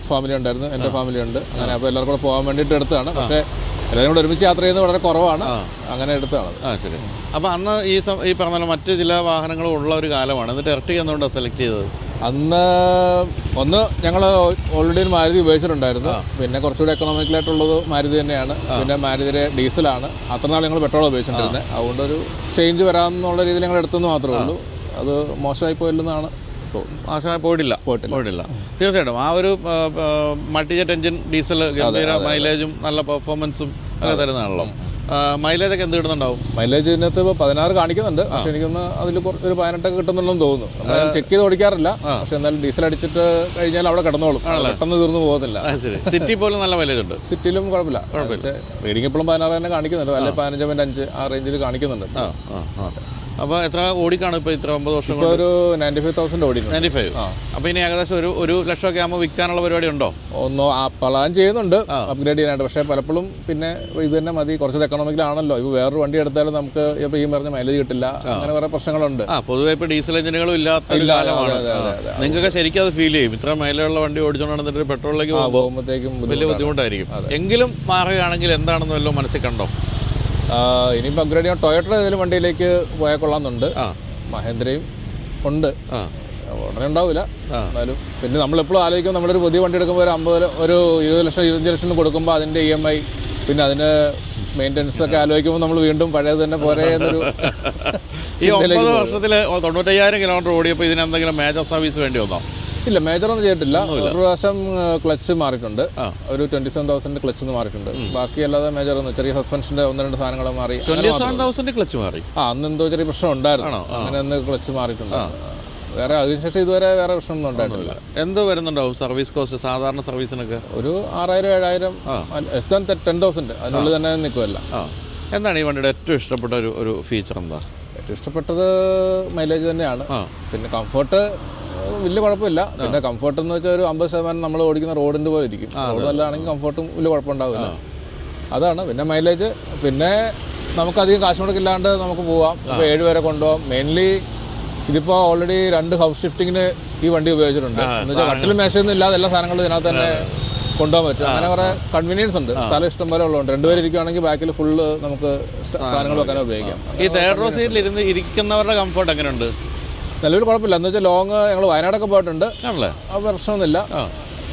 ഫാമിലി ഉണ്ടായിരുന്നു, എൻ്റെ ഫാമിലി ഉണ്ട്. അങ്ങനെ അപ്പോൾ എല്ലാവർക്കും കൂടെ പോകാൻ വേണ്ടിയിട്ട് എടുത്തതാണ്. പക്ഷേ എല്ലാവരും കൂടെ ഒരുമിച്ച് യാത്ര ചെയ്യുന്നത് വളരെ കുറവാണ്. അങ്ങനെ എടുത്തതാണ്. ശരി. അപ്പോൾ അന്ന് ഈ പറഞ്ഞ മറ്റ് ചില വാഹനങ്ങളും ഉള്ള ഒരു കാലമാണ്. എന്നിട്ട് എർട്ടിക എന്തുകൊണ്ടാണ് സെലക്ട് ചെയ്തത്? അന്ന് ഞങ്ങൾ ഓൾറെഡി ഒരു മാരുതി ഉപയോഗിച്ചിട്ടുണ്ടായിരുന്നു. പിന്നെ കുറച്ചുകൂടി എക്കണോമിക്കലായിട്ടുള്ളത് മാരുതി തന്നെയാണ്. പിന്നെ മാരുതിയുടെ ഡീസലാണ്. അത്ര നാൾ ഞങ്ങൾ പെട്രോൾ ഉപയോഗിച്ചിട്ടുണ്ടായിരുന്നത്. അതുകൊണ്ടൊരു ചേഞ്ച് വരാമെന്നുള്ള രീതിയിൽ ഞങ്ങൾ എടുത്തെന്ന് മാത്രമേ ഉള്ളൂ. അത് മോശമായി പോയില്ലെന്നാണ് തോന്നുന്നത്. മോശമായി പോയിട്ടില്ല. തീർച്ചയായിട്ടും ആ ഒരു മൾട്ടിജെറ്റ് എഞ്ചിൻ ഡീസൽ ഗംഭീര മൈലേജും നല്ല പെർഫോമൻസും ഒക്കെ തരുന്നതാണല്ലോ. മൈലേജ് ഒക്കെ എന്ത് കിട്ടുന്നുണ്ടാവും? മൈലേജ് ഇതിനകത്ത് ഇപ്പോൾ 16 കാണിക്കുന്നുണ്ട്. പക്ഷെ എനിക്കൊന്ന് അതിൽ ഒരു 18 കിട്ടുന്നുണ്ടെന്ന് തോന്നുന്നു. ഞാൻ ചെക്ക് ചെയ്ത് ഓടിക്കാറില്ല. പക്ഷെ എന്നാലും ഡീസൽ അടിച്ചിട്ട് കഴിഞ്ഞാൽ അവിടെ കിടന്നോളും, പെട്ടെന്ന് തീർന്നു പോകുന്നില്ല. സിറ്റി പോലും നല്ല മൈലേജ് ഉണ്ട്. സിറ്റിയിലും കുഴപ്പമില്ല. റീഡിംഗ് ഇപ്പോഴും 16 തന്നെ കാണിക്കുന്നുണ്ട്, അല്ലെങ്കിൽ 15.5 ആ റേഞ്ചിൽ കാണിക്കുന്നുണ്ട്. അപ്പോൾ എത്ര ഓടിക്കാണ് ഇപ്പോൾ ഇത്ര 9 വർഷം? ഇപ്പോൾ ഒരു 95,000 ഓടി. 95. അപ്പോൾ ഇനി ഏകദേശം ഒരു ലക്ഷമൊക്കെ ആകുമ്പോൾ വിൽക്കാനുള്ള പരിപാടി ഉണ്ടോ? പ്ലാൻ ചെയ്യുന്നുണ്ട് അപ്ഗ്രേഡ് ചെയ്യാനായിട്ട്. പക്ഷേ പലപ്പോഴും പിന്നെ ഇത് തന്നെ മതി, കുറച്ചുകൂടെ എക്കണോമിക്കലാണല്ലോ. ഇപ്പോൾ വേറൊരു വണ്ടി എടുത്താലും നമുക്ക് ഇപ്പോൾ ഈ പറഞ്ഞ മൈലേജ് കിട്ടില്ല, അങ്ങനെ കുറേ പ്രശ്നങ്ങളുണ്ട്. പൊതുവെ ഇപ്പോൾ ഡീസൽ എഞ്ചിനുകളും ഇല്ലാത്ത നിങ്ങൾക്കൊക്കെ ശരിക്കും അത് ഫീൽ ചെയ്യും. ഇത്ര മൈലേജുള്ള വണ്ടി ഓടിച്ചുകൊണ്ടിരുന്നിട്ട് പെട്രോളിലേക്ക് പോകുമ്പോഴത്തേക്കും വലിയ ബുദ്ധിമുട്ടായിരിക്കും. എങ്കിലും മാറുകയാണെങ്കിൽ എന്താണെന്ന് വല്ലതും മനസ്സിൽ കണ്ടോ? ഇനിയിപ്പോൾ അപ്ഗ്രേഡ് ചെയ്യാൻ ടൊയോട്ട ഏതെങ്കിലും വണ്ടിയിലേക്ക് പോയാൽ കൊള്ളാമെന്നുണ്ട്. മഹേന്ദ്രയും ഉണ്ട്. ഉടനെ ഉണ്ടാവില്ല എന്നാലും. പിന്നെ നമ്മളെപ്പോഴും ആലോചിക്കും, നമ്മളൊരു പുതിയ വണ്ടി എടുക്കുമ്പോൾ ഒരു 20 ലക്ഷം 25 ലക്ഷം കൊടുക്കുമ്പോൾ അതിൻ്റെ EMI, പിന്നെ അതിന് മെയിൻ്റനൻസ് ഒക്കെ ആലോചിക്കുമ്പോൾ നമ്മൾ വീണ്ടും പഴയത് തന്നെ പോരെ എന്നൊരു. ഈ 9 വർഷത്തിൽ 95,000 കിലോമീറ്റർ ഓടിയപ്പോൾ ഇതിന് എന്തെങ്കിലും മേജർ സർവീസ് വേണ്ടി വന്നോ? ഇല്ല, മേജറൊന്നും ചെയ്തിട്ടില്ല. ഒരു പ്രാവശ്യം ക്ലച്ച് മാറിയിട്ടുണ്ട്, ഒരു 27,000 ക്ലച്ച് മാറിയിട്ടുണ്ട്. ബാക്കി അല്ലാതെ മേജറൊന്നും, ചെറിയ സസ്പെൻഷൻ്റെ 1-2 സാധനങ്ങൾ മാറി. 27,000 ക്ലച്ച് മാറി? അന്ന് എന്തോ ചെറിയ പ്രശ്നം ഉണ്ടായിരുന്നു, അങ്ങനെ ഒന്ന് ക്ലച്ച് മാറിയിട്ടുണ്ട്. വേറെ അതിനുശേഷം ഇതുവരെ വേറെ പ്രശ്നമൊന്നും ഉണ്ടായിട്ടില്ല. എന്തോ വരുന്നുണ്ടാവും സർവീസ് കോസ്റ്റ് സാധാരണ സർവീസിനൊക്കെ? ഒരു 6,000-7,000, ലെസ് ദാൻ 10,000 അതിനുള്ളിൽ തന്നെ നിൽക്കുമല്ല. എന്താണ് ഈ വണ്ടിയുടെ ഏറ്റവും ഇഷ്ടപ്പെട്ട ഒരു ഫീച്ചർ? എന്താ ഏറ്റവും ഇഷ്ടപ്പെട്ടത്? മൈലേജ് തന്നെയാണ്. പിന്നെ കംഫർട്ട് വലിയ കുഴപ്പമില്ല. പിന്നെ കംഫർട്ട് എന്ന് വെച്ചാൽ ഒരു 50% നമ്മൾ ഓടിക്കുന്ന റോഡിൻ്റെ പോലെ ഇരിക്കും. റോഡ് നല്ലതാണെങ്കിൽ കംഫർട്ടും വലിയ കുഴപ്പമുണ്ടാവില്ല. അതാണ്. പിന്നെ മൈലേജ്, പിന്നെ നമുക്കധികം കാശ് മുടക്കില്ലാണ്ട് നമുക്ക് പോവാം. ഇപ്പോൾ 7 പേരെ കൊണ്ടുപോകാം. മെയിൻലി ഇതിപ്പോൾ ഓൾറെഡി 2 ഹൗസ് ഷിഫ്റ്റിങ്ങിന് ഈ വണ്ടി ഉപയോഗിച്ചിട്ടുണ്ട്. എന്ന് വെച്ചാൽ കട്ടിലും മേശയൊന്നും ഇല്ലാതെ എല്ലാ സാധനങ്ങളും ഇതിനകത്ത് തന്നെ കൊണ്ടുപോകാൻ പറ്റും. അങ്ങനെ കുറേ കൺവീനിയൻസ് ഉണ്ട്. സ്ഥലം ഇഷ്ടം പോലെ ഉള്ളതുകൊണ്ട് 2 പേര് ഇരിക്കുകയാണെങ്കിൽ ബാക്കിൽ ഫുള്ള് നമുക്ക് സാധനങ്ങൾ വെക്കാനും ഉപയോഗിക്കാം. ഈ തേർഡ് റോ സീറ്റിൽ ഇരിക്കുന്നവരുടെ കംഫർട്ട് എങ്ങനെയുണ്ട്? നല്ലൊരു കുഴപ്പമില്ല. എന്ന് വെച്ചാൽ ലോങ് ഞങ്ങൾ വയനാടൊക്കെ പോയിട്ടുണ്ട്, ആ പ്രശ്നമൊന്നുമില്ല.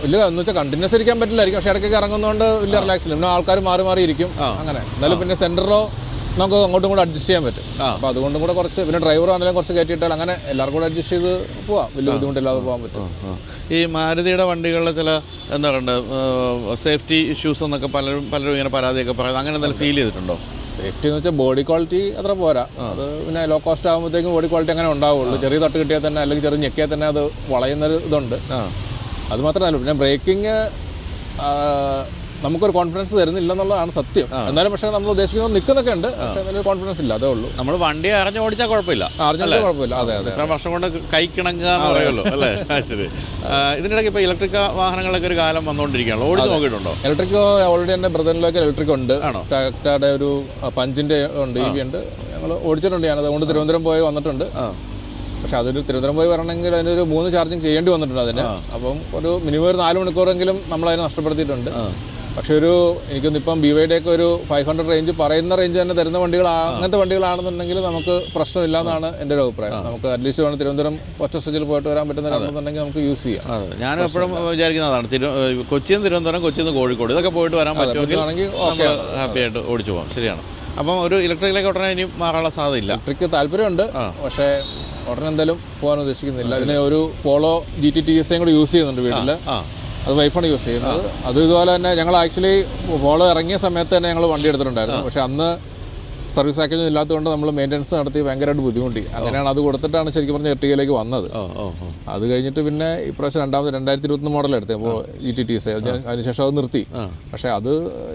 വലിയ എന്ന് വെച്ചാൽ കണ്ടിന്യൂസ് ഇരിക്കാൻ പറ്റില്ലായിരിക്കും, പക്ഷേ ഇടയ്ക്കൊക്കെ ഇറങ്ങുന്നതുകൊണ്ട് വലിയ റിലാക്സ് ഇല്ല. പിന്നെ ആൾക്കാർ മാറി ഇരിക്കും അങ്ങനെ. എന്നാലും പിന്നെ സെൻറ്ററോ നമുക്ക് അങ്ങോട്ടും കൂടെ അഡ്ജസ്റ്റ് ചെയ്യാൻ പറ്റും. അപ്പോൾ അതുകൊണ്ടും കൂടെ കുറച്ച്, പിന്നെ ഡ്രൈവർ ആണെങ്കിലും കുറച്ച് കയറ്റിയിട്ടാൽ അങ്ങനെ എല്ലാവർക്കും കൂടെ അഡ്ജസ്റ്റ് ചെയ്ത് പോവാം, വലിയ ബുദ്ധിമുട്ടില്ലാതെ പോകാൻ പറ്റും. ഈ മാരുതിയുടെ വണ്ടികളിലെ ചില എന്താ പറയുക സേഫ്റ്റി ഇഷ്യൂസ് എന്നൊക്കെ പലരും ഇങ്ങനെ പരാതിയൊക്കെ പറയുന്നത്, അങ്ങനെ എന്തെങ്കിലും ഫീൽ ചെയ്തിട്ടുണ്ടോ? സേഫ്റ്റി എന്ന് വെച്ചാൽ ബോഡി ക്വാളിറ്റി അത്ര പോരാ. അത് പിന്നെ ലോ കോസ്റ്റ് ആകുമ്പോഴത്തേക്കും ബോഡി ക്വാളിറ്റി അങ്ങനെ ഉണ്ടാവുള്ളൂ. ചെറിയ തട്ട് കിട്ടിയാൽ തന്നെ, അല്ലെങ്കിൽ ചെറിയ ഞെക്കിയാൽ തന്നെ അത് വളയുന്നൊരു ഇതുണ്ട്. അത് മാത്രമല്ല, പിന്നെ ബ്രേക്കിങ് നമുക്കൊരു കോൺഫിഡൻസ് തരുന്നില്ലെന്നുള്ളതാണ് സത്യം. എന്നാലും പക്ഷേ നമ്മൾ ഉദ്ദേശിക്കുന്നത് നിൽക്കുന്നൊക്കെ ഉണ്ട്, പക്ഷേ അതിനൊരു കോൺഫിഡൻസ് ഇല്ല, അതേ ഉള്ളൂ. നമ്മൾ വണ്ടി അറിഞ്ഞ് ഓടിച്ചാൽ കുഴപ്പമില്ല. കുഴപ്പമില്ല. അതെ. എത്ര വർഷം കൊണ്ട് കൈക്കിണങ്ങുക എന്ന് പറയുമല്ലോ അല്ലേ? ശരി. ഇതിനിടയ്ക്ക് ഇപ്പോൾ ഇലക്ട്രിക് വാഹനങ്ങളൊക്കെ ഒരു കാലം വന്നുകൊണ്ടിരിക്കുകയാണല്ലോ, ഓടിച്ച് നോക്കിയിട്ടുണ്ടോ? ഇലക്ട്രിക് ഓൾറെഡി എൻ്റെ ബ്രദറിലേക്ക് ഇലക്ട്രിക് ഉണ്ട്. ടാറ്റയുടെ ഒരു പഞ്ചിൻ്റെ ഉണ്ട്, EV ഉണ്ട്. ഞങ്ങൾ ഓടിച്ചിട്ടുണ്ട്. ഞാനത് അതുകൊണ്ട് തിരുവനന്തപുരം പോയി വന്നിട്ടുണ്ട്. പക്ഷെ അതൊരു തിരുവനന്തപുരം പോയി വരണമെങ്കിൽ അതിനൊരു 3 ചാർജിങ് ചെയ്യേണ്ടി വന്നിട്ടുണ്ട് അതിന്. അപ്പം ഒരു മിനിമം ഒരു 4 മണിക്കൂറെങ്കിലും നമ്മളതിനെ നഷ്ടപ്പെടുത്തിയിട്ടുണ്ട്. പക്ഷെ എനിക്കൊന്ന് ഇപ്പം BYD ഒക്കെ ഒരു 500 റേഞ്ച് പറയുന്ന റേഞ്ച് തന്നെ തരുന്ന വണ്ടികൾ, അങ്ങനത്തെ വണ്ടികളാണെന്നുണ്ടെങ്കിൽ നമുക്ക് പ്രശ്നമില്ല എന്നാണ് എൻ്റെ ഒരു അഭിപ്രായം. നമുക്ക് അറ്റ്ലീസ്റ്റ് വേണം തിരുവനന്തപുരം ഒറ്റ സ്റ്റേജിൽ പോയിട്ട് വരാൻ പറ്റുന്നതാണെന്നുണ്ടെങ്കിൽ നമുക്ക് യൂസ് ചെയ്യാം. ഞാൻ എപ്പോഴും വിചാരിക്കുന്നതാണ് കൊച്ചിയിൽ നിന്ന് തിരുവനന്തപുരം, കൊച്ചിയിൽ നിന്ന് കോഴിക്കോട്, ഇതൊക്കെ പോയിട്ട് വരാൻ പറ്റുമെങ്കിൽ ഹാപ്പി ആയിട്ട് ഓടിച്ചു പോകാം. ശരിയാണ്. അപ്പം ഒരു ഇലക്ട്രിക്കിലേക്ക് ഉടനെ ഇനി മാറാനുള്ള സാധ്യതയില്ല. ഇലക്ട്രിക്ക് താല്പര്യമുണ്ട്, പക്ഷേ ഉടനെ എന്തായാലും പോകാൻ ഉദ്ദേശിക്കുന്നില്ല. പിന്നെ ഒരു പോളോ GT-TSI കൂടി യൂസ് ചെയ്യുന്നുണ്ട് വീട്ടിൽ. അത് വൈഫാണ് യൂസ് ചെയ്യുന്നത്. അത് ഇതുപോലെ തന്നെ ഞങ്ങൾ ആക്ച്വലി പോളോ ഇറങ്ങിയ സമയത്ത് തന്നെ ഞങ്ങൾ വണ്ടി എടുത്തിട്ടുണ്ടായിരുന്നു. പക്ഷേ അന്ന് സർവീസ് പാക്കേജ് ഇല്ലാത്തതുകൊണ്ട് നമ്മൾ മെയിൻ്റനൻസ് നടത്തി ഭയങ്കരമായിട്ട് ബുദ്ധിമുട്ടി. അങ്ങനെയാണ് അത് കൊടുത്തിട്ടാണ് ശരിക്കും പറഞ്ഞാൽ എർട്ടിഗയിലേക്ക് വന്നത്. അത് കഴിഞ്ഞിട്ട് പിന്നെ ഇപ്രാവശ്യം 2021 മോഡൽ എടുത്തത്. അപ്പോൾ GT-TSI അതിനുശേഷം അത് നിർത്തി. പക്ഷേ അത്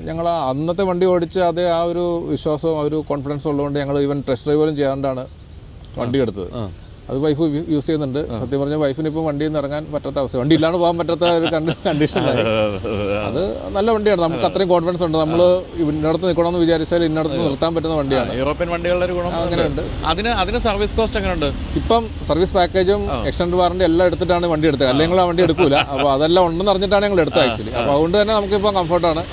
ഞങ്ങൾ അന്നത്തെ വണ്ടി ഓടിച്ച് അതേ ആ ഒരു വിശ്വാസവും ആ ഒരു കോൺഫിഡൻസ് ഉള്ളതുകൊണ്ട് ഞങ്ങൾ ഈവൻ ടെസ്റ്റ് ഡ്രൈവ് പോലും ചെയ്യാണ്ടാണ് വണ്ടി എടുത്തത്. അത് വൈഫ് യൂസ് ചെയ്യുന്നുണ്ട്. സത്യം പറഞ്ഞാൽ വൈഫിന് ഇപ്പോൾ വണ്ടിയിൽ നിന്ന് ഇറങ്ങാൻ പറ്റാത്ത അവസ്ഥ, വണ്ടി ഇല്ലാണ്ട് പോകാൻ പറ്റാത്ത ഒരു കണ്ടീഷനാണ്. അത് നല്ല വണ്ടിയാണ്, നമുക്ക് അത്രയും കോൺഫിഡൻസ് ഉണ്ട്. നമ്മൾ ഇന്നടത്ത് നിൽക്കണമെന്ന് വിചാരിച്ചാൽ ഇന്നടത്ത് നിർത്താൻ പറ്റുന്ന വണ്ടിയാണ്. യൂറോപ്യൻ വണ്ടികളുടെ ഒരു ഗുണം അങ്ങനെയുണ്ട്. അതിന് സർവീസ് കോസ്റ്റ് എങ്ങനെയുണ്ട്? ഇപ്പം സർവീസ് പാക്കേജും എക്സ്റ്റൻഡ് വാറണ്ടി എല്ലാം എടുത്തിട്ടാണ് വണ്ടി എടുത്തത്. അല്ലെങ്കിൽ ആ വണ്ടി എടുക്കൂല. അപ്പോൾ അതെല്ലാം ഉണ്ടെന്ന് അറിഞ്ഞിട്ടാണ് ഞങ്ങൾ എടുത്തത് ആക്ച്വലി. അപ്പോൾ അതുകൊണ്ട് തന്നെ നമുക്കിപ്പോൾ കംഫർട്ടാണ്,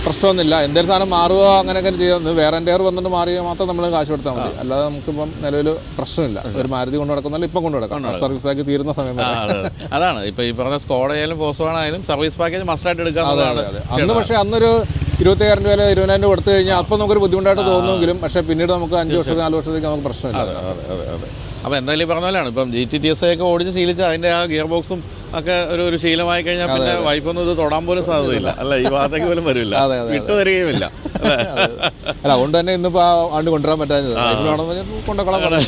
പ്രശ്നമൊന്നുമില്ല. എന്തെങ്കിലും സാധനം മാറുക അങ്ങനെയൊക്കെ ചെയ്യുന്നത് വേറെ എൻ്റെ വന്നിട്ട് മാറിയാൽ മാത്രം നമ്മൾ കാശ് കൊടുത്താൽ മതി. അല്ലാതെ നമുക്കിപ്പം നിലവിൽ പ്രശ്നമില്ല. ഒരു മാരുതി കൊണ്ട് നടക്കുന്നാലും ഇപ്പം കൊണ്ട് നടക്കാം, സർവീസ് പാക്കേജ് തീരുന്ന സമയം. അതാണ് ഇപ്പോൾ ഈ പറഞ്ഞ സ്കോഡയാലും ഫോസ്വാഗൺ ആയാലും സർവീസ് പാക്കേജ് മസ്റ്റായിട്ട് എടുക്കാവുന്നതാണ്. അന്ന് പക്ഷേ അന്നൊരു 25,000 രൂപ 20,000 കൊടുത്തു കഴിഞ്ഞാൽ അപ്പം നമുക്കൊരു ബുദ്ധിമുട്ടായിട്ട് തോന്നുമെങ്കിലും പക്ഷേ പിന്നീട് നമുക്ക് 5 വർഷം 4 വർഷത്തേക്ക് നമുക്ക് പ്രശ്നമില്ല. അപ്പോൾ എന്തായാലും ഈ പറഞ്ഞ പോലെയാണ് ഇപ്പം GT-TSI ഒക്കെ ഓടിച്ച് ശീലിച്ച് അതിൻ്റെ ആ ഗിയർ ബോക്സും ഒക്കെ ഒരു ശീലമായി കഴിഞ്ഞാൽ പിന്നെ വൈഫൊന്നും ഇത് തൊടാൻ പോലും സാധ്യതയില്ല, അല്ല ഈ ഭാഗത്തേക്ക് പോലും വരില്ല, വിട്ടു തരികയുമില്ല. അല്ല അതുകൊണ്ട് തന്നെ ഇന്നിപ്പോൾ ആ വണ്ടി കൊണ്ടുവരാൻ പറ്റാഞ്ഞത് കൊണ്ടുകൊള്ളാം.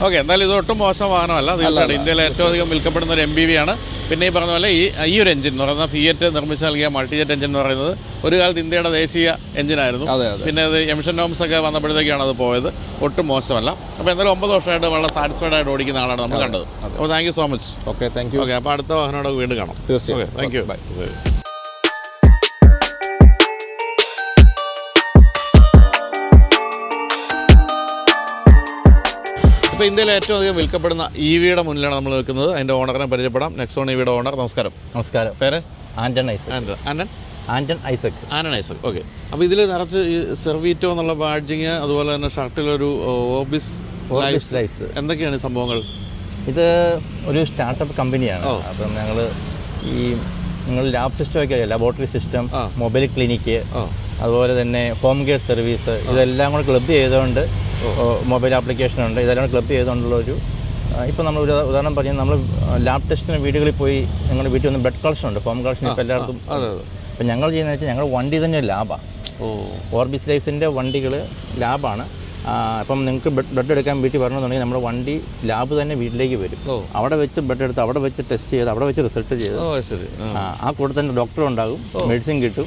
ഓക്കെ, എന്തായാലും ഇത് ഒട്ടും മോശം വാഹനമല്ല. തീർച്ചയായിട്ടും ഇന്ത്യയിലെ ഏറ്റവും അധികം വിൽക്കപ്പെടുന്ന ഒരു MPV ആണ്. പിന്നെ ഈ പറഞ്ഞ പോലെ ഈ ഒരു എഞ്ചിൻ എന്ന് പറയുന്നത് ഫിയറ്റ് നിർമ്മിച്ച് നൽകിയ മൾട്ടിജെറ്റ് എഞ്ചിൻ എന്ന് പറയുന്നത് ഒരു കാലത്ത് ഇന്ത്യയുടെ ദേശീയ എഞ്ചിനായിരുന്നു. പിന്നെ അത് എമിഷൻ നോംസ് ഒക്കെ വന്നപ്പോഴത്തേക്കാണ് അത് പോയത്. ഒട്ടും മോശമല്ല. അപ്പോൾ എന്തായാലും 9 വർഷമായിട്ട് വളരെ സാറ്റിസ്ഫൈഡ് ആയിട്ട് ഓടിക്കുന്ന ആളാണ് നമ്മൾ കണ്ടത്. അപ്പോൾ thank you so much. Okay, thank you. Okay, അപ്പോൾ അടുത്ത വാഹനോട് വീണ്ടും കാണാം. തീർച്ചയായും. Thank you. ബൈ. ഇപ്പോൾ ഇന്ത്യയിലെ ഏറ്റവും അധികം വിൽക്കപ്പെടുന്ന EVയുടെ മുന്നിലാണ് നമ്മൾ നിൽക്കുന്നത്. അതിൻ്റെ ഓണറിനെ പരിചയപ്പെടാം. നെക്സോൺ EVയുടെ ഓണർ. നമസ്കാരം. നമസ്കാരം. പേര്? ആന്റൺ ഐസക്. ആന്റൺ ഐസക്. ഓക്കെ, അപ്പോൾ ഇതിൽ നിറച്ച് ഈ സെർവീറ്റോ എന്നുള്ള ബാഡ്ജിങ്, അതുപോലെ തന്നെ ഷർട്ടിലൊരു ഓർബിസ് ലൈഫ്സ്, എന്തൊക്കെയാണ് ഈ സംഭവങ്ങൾ? ഇത് ഒരു സ്റ്റാർട്ടപ്പ് കമ്പനിയാണ്. അപ്പം നിങ്ങൾ ലാബ് സിസ്റ്റം ഒക്കെ ലബോറട്ടറി സിസ്റ്റം, മൊബൈൽ ക്ലിനിക്ക്, അതുപോലെ തന്നെ ഹോം കെയർ സർവീസ്, ഇതെല്ലാം കൂടെ ക്ലബ് ചെയ്തുകൊണ്ട് മൊബൈൽ ആപ്ലിക്കേഷൻ ഉണ്ട്. ഇതെല്ലാം ക്ലബ് ചെയ്തുകൊണ്ടുള്ളൊരു ഇപ്പോൾ നമ്മൾ ഒരു ഉദാഹരണം പറഞ്ഞാൽ നമ്മൾ ലാബ് ടെസ്റ്റിന് വീടുകളിൽ പോയി ഞങ്ങളുടെ വീട്ടിൽ വന്ന് ബ്ലഡ് കളക്ഷൻ ഉണ്ട്, ഹോം കളക്ഷൻ ഇപ്പോൾ എല്ലായിടത്തും. അപ്പം ഞങ്ങൾ ചെയ്യുന്നത് വെച്ചാൽ ഞങ്ങളുടെ വണ്ടി തന്നെ ലാബാണ്. ഓർബിസ് ലൈഫ്സിൻ്റെ വണ്ടികൾ ലാബാണ്. അപ്പം നിങ്ങൾക്ക് ബ്ലഡ് എടുക്കാൻ വീട്ടിൽ വരണമെന്നുണ്ടെങ്കിൽ നമ്മുടെ വണ്ടി ലാബ് തന്നെ വീട്ടിലേക്ക് വരും. അവിടെ വെച്ച് ബ്ലഡ് എടുത്ത് അവിടെ വെച്ച് ടെസ്റ്റ് ചെയ്ത് അവിടെ വെച്ച് റിസൾട്ട് ചെയ്ത് ആ കൂടെ തന്നെ ഡോക്ടർ ഉണ്ടാകും, മെഡിസിൻ കിട്ടും.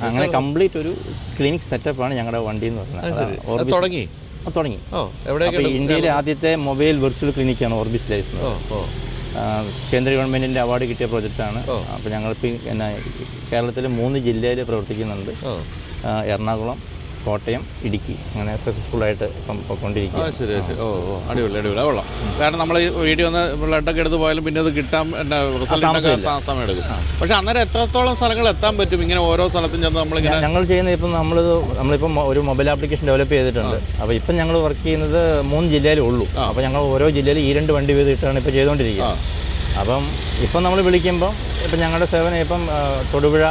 അങ്ങനെ കംപ്ലീറ്റ് ഒരു ക്ലിനിക് സെറ്റപ്പാണ് ഞങ്ങളുടെ വണ്ടി എന്ന് പറയുന്നത്. തുടങ്ങി. അപ്പോൾ ഇന്ത്യയിലെ ആദ്യത്തെ മൊബൈൽ വെർച്വൽ ക്ലിനിക്കാണ് ഓർബിസ് ലൈഫ്. കേന്ദ്ര ഗവൺമെൻറ്റിൻ്റെ അവാർഡ് കിട്ടിയ പ്രോജക്റ്റാണ്. അപ്പോൾ ഞങ്ങളിപ്പോൾ കേരളത്തിലെ 3 ജില്ലയിൽ പ്രവർത്തിക്കുന്നുണ്ട്. എറണാകുളം, കോട്ടയം, ഇടുക്കി, അങ്ങനെ സക്സസ്ഫുള്ളായിട്ട് ഇപ്പം പോയിക്കൊണ്ടിരിക്കുക. ശരി. അടിപൊളി. കൊള്ളാം. കാരണം നമ്മൾ ഈ വീട്ടിൽ വന്ന് ബ്ലഡൊക്കെ എടുത്ത് പോയാലും പിന്നെ അത് കിട്ടാൻ റിസൾട്ടിനൊക്കെ സമയം എടുക്കും. പക്ഷേ അന്നേരം എത്രത്തോളം സ്ഥലങ്ങൾ എത്താൻ പറ്റും ഇങ്ങനെ ഓരോ സ്ഥലത്തും ചെന്ന് നമ്മളിങ്ങനെ? ഞങ്ങൾ ചെയ്യുന്നത് ഇപ്പം നമ്മളിപ്പം ഒരു മൊബൈൽ ആപ്ലിക്കേഷൻ ഡെവലപ്പ് ചെയ്തിട്ടുണ്ട്. അപ്പോൾ ഇപ്പം ഞങ്ങൾ വർക്ക് ചെയ്യുന്നത് 3 ജില്ലയിലേ ഉള്ളൂ. അപ്പോൾ ഞങ്ങൾ ഓരോ ജില്ലയിൽ 2 വണ്ടി വീതിട്ടാണ് ഇപ്പോൾ ചെയ്തുകൊണ്ടിരിക്കുന്നത്. അപ്പം ഇപ്പം നമ്മൾ വിളിക്കുമ്പം ഇപ്പം ഞങ്ങളുടെ സേവനം ഇപ്പം തൊടുപുഴ,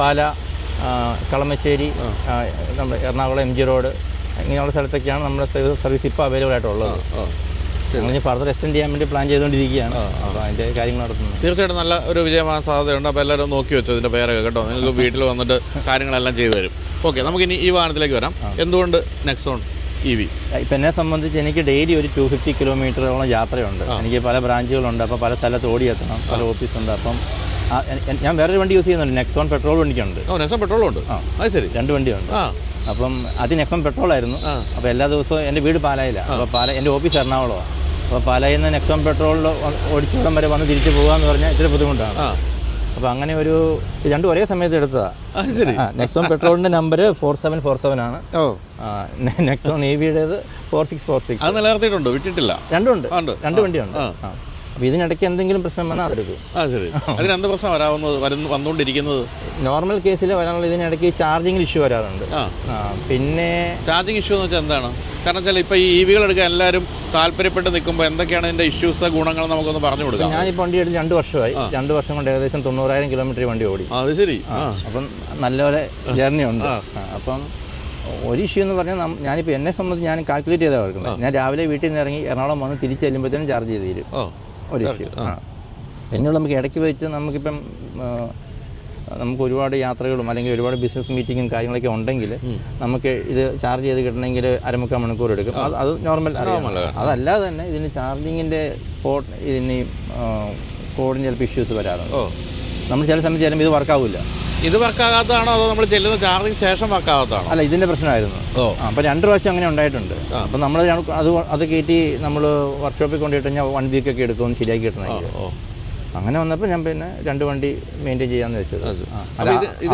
പാല, കളമശ്ശേരി, നമ്മുടെ എറണാകുളം MG റോഡ് ഇങ്ങനെയുള്ള സ്ഥലത്തൊക്കെയാണ് നമ്മുടെ സർവീസ് ഇപ്പോൾ അവൈലബിൾ ആയിട്ടുള്ളത്. ഞങ്ങൾ ഫർദർ എക്സ്റ്റെൻഡ് ചെയ്യാൻ വേണ്ടി പ്ലാൻ ചെയ്തുകൊണ്ടിരിക്കുകയാണ്. അപ്പോൾ അതിൻ്റെ കാര്യങ്ങൾ നടത്തുന്നത് തീർച്ചയായിട്ടും നല്ല ഒരു വിജയമാകാൻ സാധ്യതയുണ്ട്. അപ്പോൾ എല്ലാവരും നോക്കി വെച്ചു ഇതിൻ്റെ പേരൊക്കെ കേട്ടോ. നിങ്ങൾക്ക് വീട്ടിൽ വന്നിട്ട് കാര്യങ്ങളെല്ലാം ചെയ്തു തരും. ഓക്കെ, നമുക്കിനി ഈ വാഹനത്തിലേക്ക് വരാം. എന്തുകൊണ്ട് നെക്സോൺ EV? ഇപ്പം എന്നെ സംബന്ധിച്ച് എനിക്ക് ഡെയിലി ഒരു 250 കിലോമീറ്ററോളം യാത്രയുണ്ട്. എനിക്ക് പല ബ്രാഞ്ചുകളുണ്ട്. അപ്പോൾ പല സ്ഥലത്ത് ഓടിയെത്തണം, പല ഓഫീസുണ്ട്. അപ്പം ഞാൻ വേറൊരു വണ്ടി യൂസ് ചെയ്യുന്നുണ്ട്, നെക്സോൺ പെട്രോൾ വണ്ടിക്കുണ്ട്. നെക്സോൺ പെട്രോളും ഉണ്ട്? അത് ശരി. 2 വണ്ടിയുണ്ട്. അപ്പം അതിന് FM പെട്രോളായിരുന്നു. അപ്പോൾ എല്ലാ ദിവസവും എൻ്റെ വീട് പാലായിലാണ്. അപ്പോൾ എൻ്റെ ഓഫീസ് എറണാകുളമാണ്. അപ്പോൾ പാലായിൽ നിന്ന് നെക്സോൺ പെട്രോളിൽ ഓടിച്ചിടം വരെ വന്ന് തിരിച്ച് പോകാമെന്ന് പറഞ്ഞാൽ ഇത്തിരി ബുദ്ധിമുട്ടാണ്. അപ്പോൾ അങ്ങനെ ഒരു 2 ഒരേ സമയത്ത് എടുത്തതാണ്. നെക്സോൺ പെട്രോളിൻ്റെ നമ്പർ 4747 ആണ്. നെക്സോൺ EVയുടേത് 4646. അത് നിലനിർത്തിയിട്ടുണ്ടോ? വിട്ടിട്ടില്ല? രണ്ടും ഉണ്ട്. 2 വണ്ടിയുണ്ട്. അപ്പോൾ ഇതിനിടയ്ക്ക് എന്തെങ്കിലും പ്രശ്നം വന്നാൽ അതെടുക്കും. ശരി. അതിനെന്ത് പ്രശ്നം വന്നുകൊണ്ടിരിക്കുന്നത്? നോർമൽ കേസിൽ വരാനുള്ള ഇതിനിടയ്ക്ക് ചാർജിങ്ങിൽ ഇഷ്യൂ വരാറുണ്ട്. പിന്നെ ചാർജിങ് ഇഷ്യൂ എന്ന് വെച്ചാൽ എന്താണ്? കാരണം വെച്ചാൽ ഇപ്പോൾ ഈ EVകൾ എടുക്കാൻ എല്ലാവരും താല്പര്യപ്പെട്ട് നിൽക്കുമ്പോൾ എന്തൊക്കെയാണ് ഇതിൻ്റെ ഇഷ്യൂസ്, ഗുണങ്ങൾ നമുക്കൊന്ന് പറഞ്ഞു കൊടുക്കാം. ഞാനിപ്പോൾ വണ്ടി എടുത്ത് 2 വർഷമായി. 2 വർഷം കൊണ്ട് ഏകദേശം 90,000 കിലോമീറ്റർ വണ്ടി ഓടി. അത് ശരി. അപ്പം നല്ലപോലെ ജേർണി ഉണ്ട്. അപ്പം ഒരു ഇഷ്യൂ എന്ന് പറഞ്ഞാൽ ഞാനിപ്പോൾ എന്നെ സംബന്ധിച്ച് ഞാൻ കാൽക്കുലേറ്റ് ചെയ്താൽ ഓർക്കുന്നത്. ഞാൻ രാവിലെ വീട്ടിൽ നിന്ന് ഇറങ്ങി എറണാകുളം വന്ന് തിരിച്ച് ചെല്ലുമ്പോഴത്തേനും ചാർജ് ചെയ്ത് തരും. ഒരു ഇഷ്യൂ. പിന്നെയുള്ള നമുക്ക് ഇടയ്ക്ക് വെച്ച് നമുക്കിപ്പം നമുക്ക് ഒരുപാട് യാത്രകളും അല്ലെങ്കിൽ ഒരുപാട് ബിസിനസ് മീറ്റിങ്ങും കാര്യങ്ങളൊക്കെ ഉണ്ടെങ്കിൽ നമുക്ക് ഇത് ചാർജ് ചെയ്ത് കിട്ടണമെങ്കിൽ 1/4 മണിക്കൂർ എടുക്കും. അത് നോർമൽ അറിയാം. അതല്ലാതെ തന്നെ ഇതിന് ചാർജിങ്ങിൻ്റെ ഇതിന് കോഡിന് ചിലപ്പോൾ ഇഷ്യൂസ് വരാറുണ്ട്. നമ്മൾ ചില സമയത്ത് ചിലപ്പോൾ ഇത് വർക്കാവില്ല. ഇത് വർക്കാകാത്തതാണോ അതോ നമ്മൾ ചെല്ലുന്ന ചാർജിങ് ശേഷം വർക്കാകാത്തതാണോ? അല്ല, ഇതിൻ്റെ പ്രശ്നമായിരുന്നു. അപ്പോൾ 2 പ്രാവശ്യം അങ്ങനെ ഉണ്ടായിട്ടുണ്ട്. അപ്പോൾ നമ്മൾ അത് കയറ്റി നമ്മൾ വർക്ക്ഷോപ്പിൽ കൊണ്ടുപോയിട്ട് കഴിഞ്ഞാൽ 1 വീക്കൊക്കെ എടുക്കുമെന്ന് ശരിയാക്കി കിട്ടണമെങ്കിൽ. അങ്ങനെ വന്നപ്പോൾ ഞാൻ പിന്നെ 2 വണ്ടി മെയിൻറ്റെയിൻ ചെയ്യാമെന്ന് വെച്ചത്.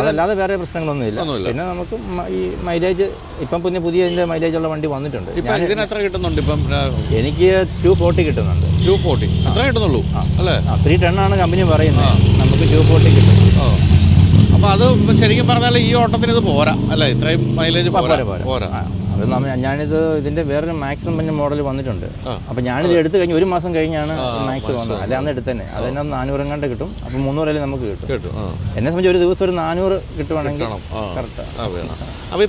അതല്ലാതെ വേറെ പ്രശ്നങ്ങളൊന്നുമില്ല. പിന്നെ നമുക്ക് ഈ മൈലേജ് ഇപ്പം പുതിയ ഇതിൻ്റെ മൈലേജുള്ള വണ്ടി വന്നിട്ടുണ്ട്. എത്ര കിട്ടുന്നുണ്ട് ഇപ്പം? എനിക്ക് 240 കിട്ടുന്നുണ്ട്. 240 അത്ര കിട്ടുന്നുള്ളൂ അല്ലേ? 310 ആണ് കമ്പനി പറയുന്നത്. നമുക്ക് 240 കിട്ടും. അപ്പോൾ അത് ശരിക്കും പറഞ്ഞാൽ ഈ ഓട്ടത്തിന് ഇത് പോരാ അല്ലേ? ഇത്രയും മൈലേജ് പോരാ. അത് ഞാനിത് ഇതിൻ്റെ വേറൊരു മാക്സിമം പിന്നെ മോഡൽ വന്നിട്ടുണ്ട്. അപ്പോൾ ഞാനിത് എടുത്തു കഴിഞ്ഞ് 1 മാസം കഴിഞ്ഞാണ് മാക്സ് വന്നത്. അല്ല, അന്ന് എടുത്ത് തന്നെ അതെന്നെ 400 കണ്ട് കിട്ടും. അപ്പോൾ 300 നമുക്ക് കിട്ടും. എന്നെ സംബന്ധിച്ച് ഒരു ദിവസം ഒരു 400 കിട്ടുവാണെങ്കിൽ കറക്റ്റ്. അപ്പോൾ ഈ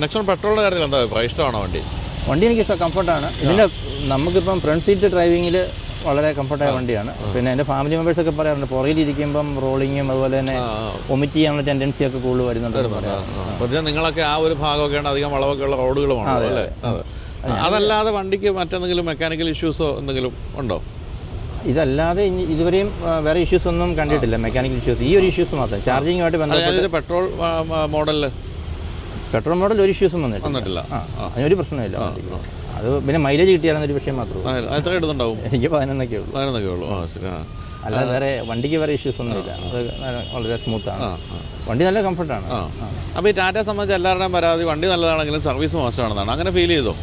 നെക്സോൺ പെട്രോളിൻ്റെ കാര്യത്തിൽ എന്താ അഭിപ്രായം? ഇഷ്ടമാണോ വണ്ടി? എനിക്കിഷ്ടം, കംഫർട്ടാണ്. ഇതിൻ്റെ നമുക്കിപ്പം ഫ്രണ്ട് സീറ്റ് ഡ്രൈവിങ്ങിൽ വളരെ കംഫർട്ടായ വണ്ടിയാണ്. പിന്നെ എൻ്റെ ഫാമിലി മെമ്പേഴ്സൊക്കെ പറയാറുണ്ട് പുറകിലിരിക്കുമ്പം റോളിങ്ങും അതുപോലെ തന്നെ വൊമിറ്റ് ചെയ്യാനുള്ള ടെൻഡൻസി ഒക്കെ കൂടുതൽ വരുന്നുണ്ട്. നിങ്ങളൊക്കെ ആ ഒരു ഭാഗമൊക്കെയാണ് അധികം വളവൊക്കെ ഉള്ള റോഡുകളുമാണ് അല്ലേ? അതല്ലാതെ വണ്ടിക്ക് മറ്റെന്തെങ്കിലും മെക്കാനിക്കൽ ഇഷ്യൂസോ എന്തെങ്കിലും ഉണ്ടോ? ഇതല്ലാതെ ഇതുവരെയും വേറെ ഇഷ്യൂസ് ഒന്നും കണ്ടിട്ടില്ല. മെക്കാനിക്കൽ ഇഷ്യൂസ് ഈ ഒരു ഇഷ്യൂസ് മാത്രം ചാർജിങ്ങുമായിട്ട് ബന്ധപ്പെട്ട്. പെട്രോൾ മോഡൽ ഒരു ഇഷ്യൂസും വന്നിട്ടില്ല. അതിനൊരു പ്രശ്നമില്ല. അത് പിന്നെ മൈലേജ് കിട്ടിയാലൊരു വിഷയം മാത്രമേ. എത്ര കിട്ടുന്നുണ്ടാവും? എനിക്ക് 11 ഉള്ളൂ. അല്ലാതെ വേറെ വണ്ടിക്ക് വേറെ ഇഷ്യൂസ് ഒന്നുമില്ല. അത് വളരെ സ്മൂത്താണ്. വണ്ടി നല്ല കംഫർട്ടാണ്. അപ്പോൾ ഈ ടാറ്റയെ സംബന്ധിച്ച് എല്ലാവരുടെയും പരാതി വണ്ടി നല്ലതാണെങ്കിലും സർവീസ് മോശമാണെന്നാണ്. അങ്ങനെ ഫീൽ ചെയ്തോ?